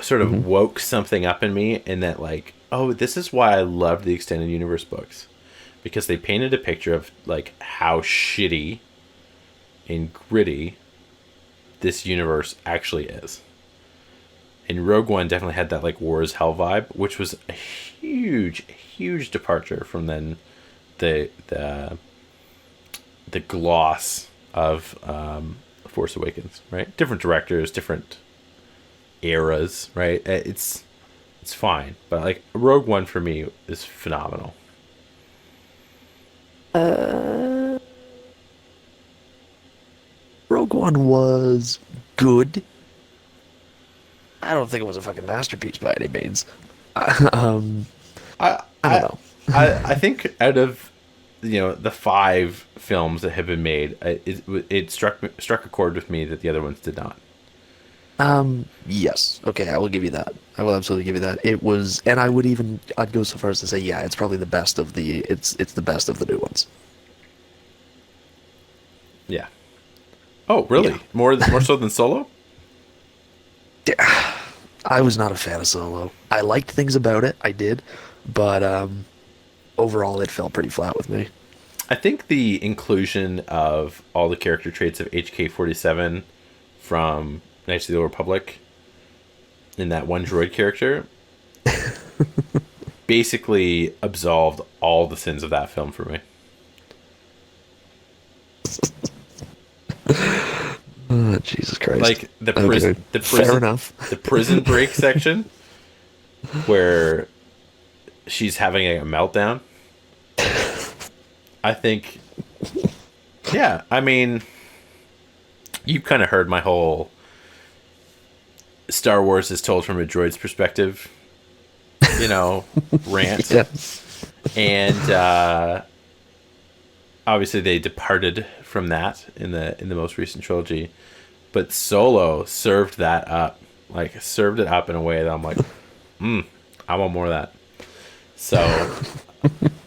sort of Hmm. woke something up in me, in that like, oh, this is why I loved the extended universe books, because they painted a picture of like how shitty and gritty this universe actually is. And Rogue One definitely had that like war is hell vibe, which was a huge departure from then the gloss of Force Awakens, right? Different directors, different eras, right? It's fine, but like Rogue One for me is phenomenal. Rogue One was good. I don't think it was a fucking masterpiece by any means. um, I I don't I know. I think out of the 5 films that have been made, it struck a chord with me that the other ones did not. Yes. Okay, I will give you that. I will absolutely give you that. It was, and I'd go so far as to say, yeah, it's probably the best of it's the best of the new ones. Yeah. Oh, Yeah. really? More so than Solo? Yeah. I was not a fan of Solo. I liked things about it, I did, but overall it fell pretty flat with me. I think the inclusion of all the character traits of HK-47 from Knights of the Old Republic in that one droid character basically absolved all the sins of that film for me. Jesus Christ. Like the Okay, prison, the fair prison, enough. the prison break section where she's having a meltdown. I think, yeah. I mean, you've kind of heard my whole Star Wars is told from a droid's perspective, rant. Yeah. And obviously they departed from that in the most recent trilogy, but Solo served that up, like served it up in a way that I'm like, I want more of that. So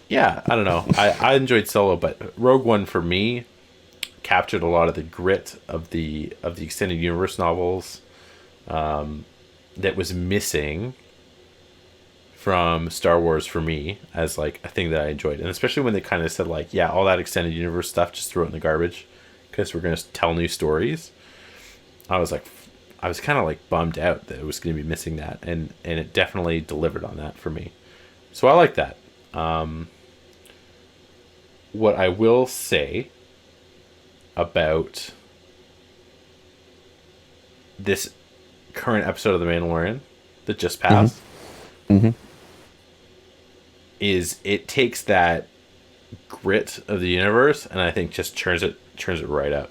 yeah, I don't know. I enjoyed Solo, but Rogue One for me captured a lot of the grit of the extended universe novels that was missing from Star Wars for me, as like a thing that I enjoyed. And especially when they kind of said like, yeah, all that extended universe stuff, just throw it in the garbage because we're going to tell new stories. I was kind of like bummed out that it was going to be missing that, and it definitely delivered on that for me. So I like that. What I will say about this current episode of The Mandalorian that just passed is it takes that grit of the universe and I think just turns it right up.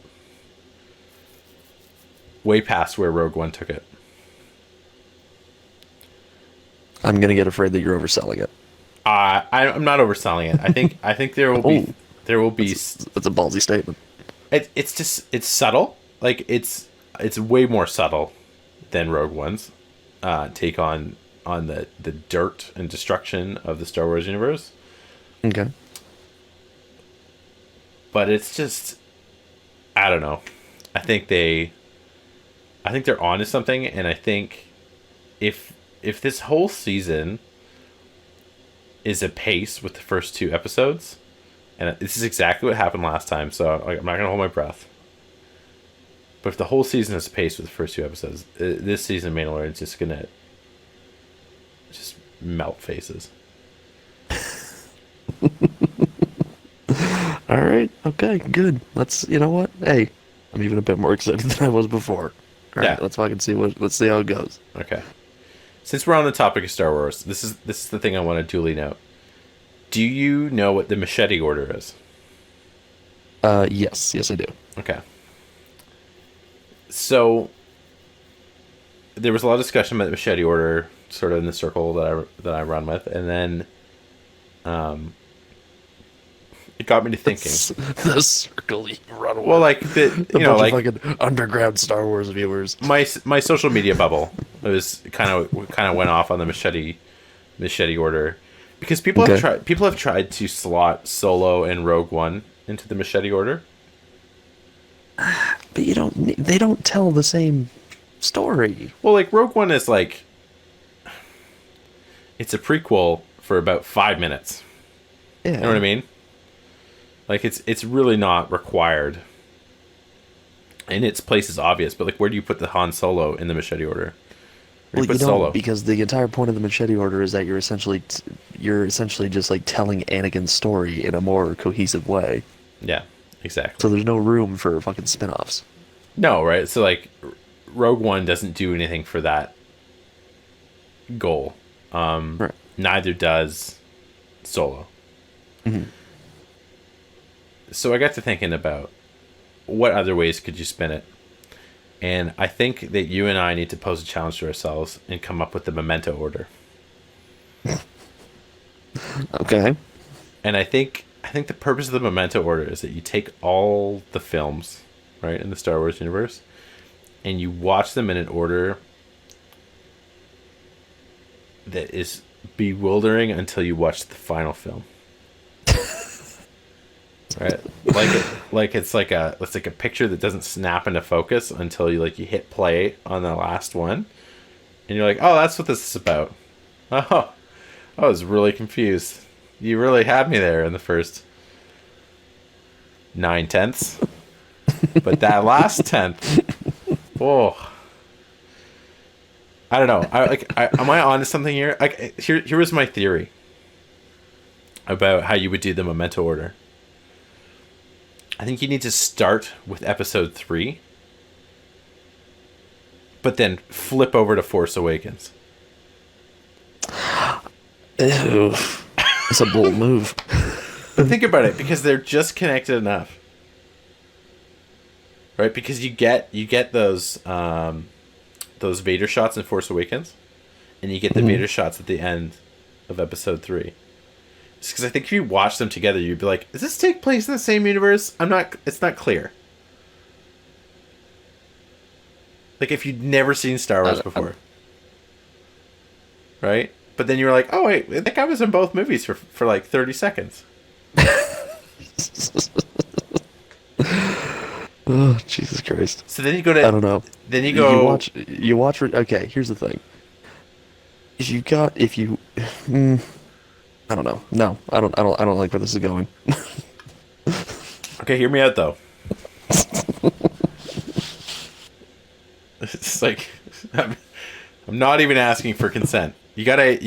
Way past where Rogue One took it. I'm gonna get afraid that you're overselling it. I'm not overselling it. I think there will be Oh, that's a ballsy statement. it's subtle. Like it's way more subtle than Rogue One's take on the dirt and destruction of the Star Wars universe. Okay. But it's just, I don't know. I think they're onto something, and I think if this whole season is a pace with the first 2 episodes, and this is exactly what happened last time, so I'm not gonna hold my breath. But if the whole season is a pace with the first 2 episodes, this season Mandalorian is just gonna just melt faces. All right. Okay. Good. You know what? Hey, I'm even a bit more excited than I was before. All right. Yeah. Let's fucking see let's see how it goes. Okay. Since we're on the topic of Star Wars, this is the thing I want to duly note. Do you know what the Machete Order is? Yes. Yes, I do. Okay. So there was a lot of discussion about the Machete Order, sort of in the circle that I run with, and then it got me to thinking. The circle you run with. Well, like Of fucking underground Star Wars viewers. my social media bubble, it was kind of went off on the Machete Order, because people have tried to slot Solo and Rogue One into the Machete Order. But they don't tell the same story. Well, like Rogue One is like, it's a prequel for about 5 minutes. Yeah. You know what I mean? Like it's really not required. And its place is obvious, but like, where do you put the Han Solo in the Machete Order? Well, you don't, because the entire point of the Machete Order is that you're essentially just like telling Anakin's story in a more cohesive way. Yeah, exactly. So there's no room for fucking spin-offs. No, right? So like, Rogue One doesn't do anything for that goal. Right. Neither does Solo. Mm-hmm. So I got to thinking about what other ways could you spin it. And I think that you and I need to pose a challenge to ourselves and come up with the Memento Order. Okay. And I think the purpose of the Memento Order is that you take all the films, right, in the Star Wars universe, and you watch them in an order that is bewildering until you watch the final film. Right, it's like a picture that doesn't snap into focus until you hit play on the last one, and you're like, oh, that's what this is about. Oh, I was really confused. You really had me there in the first 9/10, but that last 10th, oh, I don't know. Am I onto something here? Here was my theory about how you would do the Memento Order. I think you need to start with episode 3, but then flip over to Force Awakens. Ew. That's a bold move. But think about it, because they're just connected enough, right? Because you get those Vader shots in Force Awakens, and you get the Vader shots at the end of episode 3. Because I think if you watch them together, you'd be like, does this take place in the same universe? It's not clear. Like, if you'd never seen Star Wars before. Right? But then you were like, oh, wait, that guy was in both movies for like 30 seconds. Oh, Jesus Christ. So then you go to... I don't know. Then you go... You watch... Okay, here's the thing. I don't know. No, I don't like where this is going. Okay, hear me out though. It's like, I'm not even asking for consent. You gotta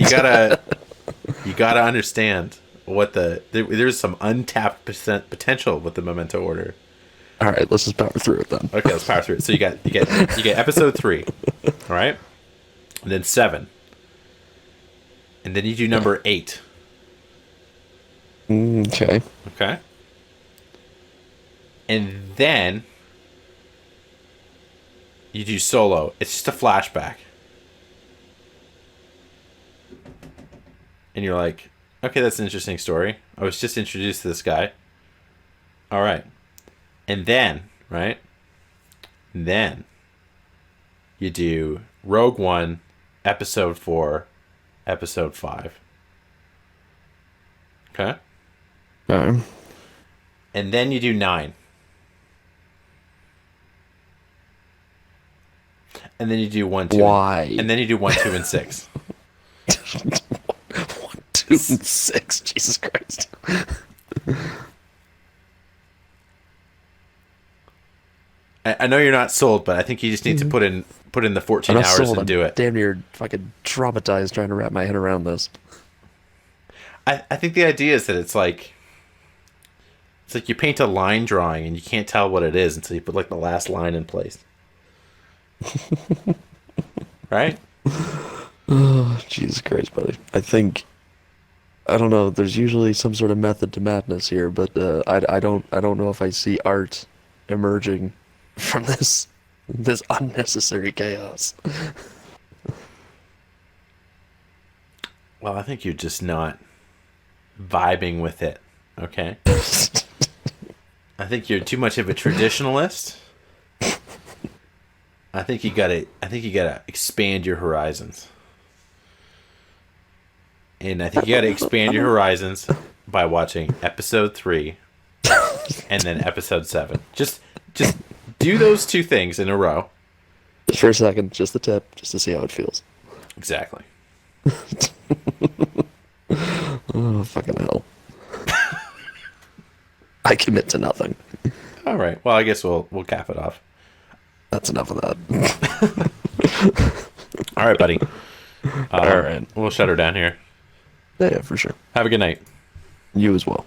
understand what there's some untapped potential with the Memento Order. All right, let's just power through it then. Okay, let's power through it. So you get episode 3, all right, and then 7, and then you do number 8. Okay. Okay. And then you do Solo. It's just a flashback. And you're like, okay, that's an interesting story. I was just introduced to this guy. All right. And then, right? Then you do Rogue One, episode 4, episode 5. Okay? and then you do 9. And then you do 1, 2. Why? And then you do 1, 2, and 6. 1, 2, and 6. Jesus Christ. I know you're not sold, but I think you just need to put in the 14 hours sold. and do it. Damn near fucking traumatized trying to wrap my head around this. I think the idea is that it's like you paint a line drawing and you can't tell what it is until you put like the last line in place. Right? Oh, Jesus Christ, buddy. I don't know. There's usually some sort of method to madness here, but I don't know if I see art emerging from this unnecessary chaos. Well, I think you're just not vibing with it. Okay. I think you're too much of a traditionalist. I think you gotta expand your horizons. And I think you gotta expand your horizons by watching episode 3 and then episode 7. Just do those 2 things in a row. Just for a second, just the tip, just to see how it feels. Exactly. Oh, fucking hell. I commit to nothing. All right. Well, I guess we'll cap it off. That's enough of that. All right, buddy. All right. We'll shut her down here. Yeah, for sure. Have a good night. You as well.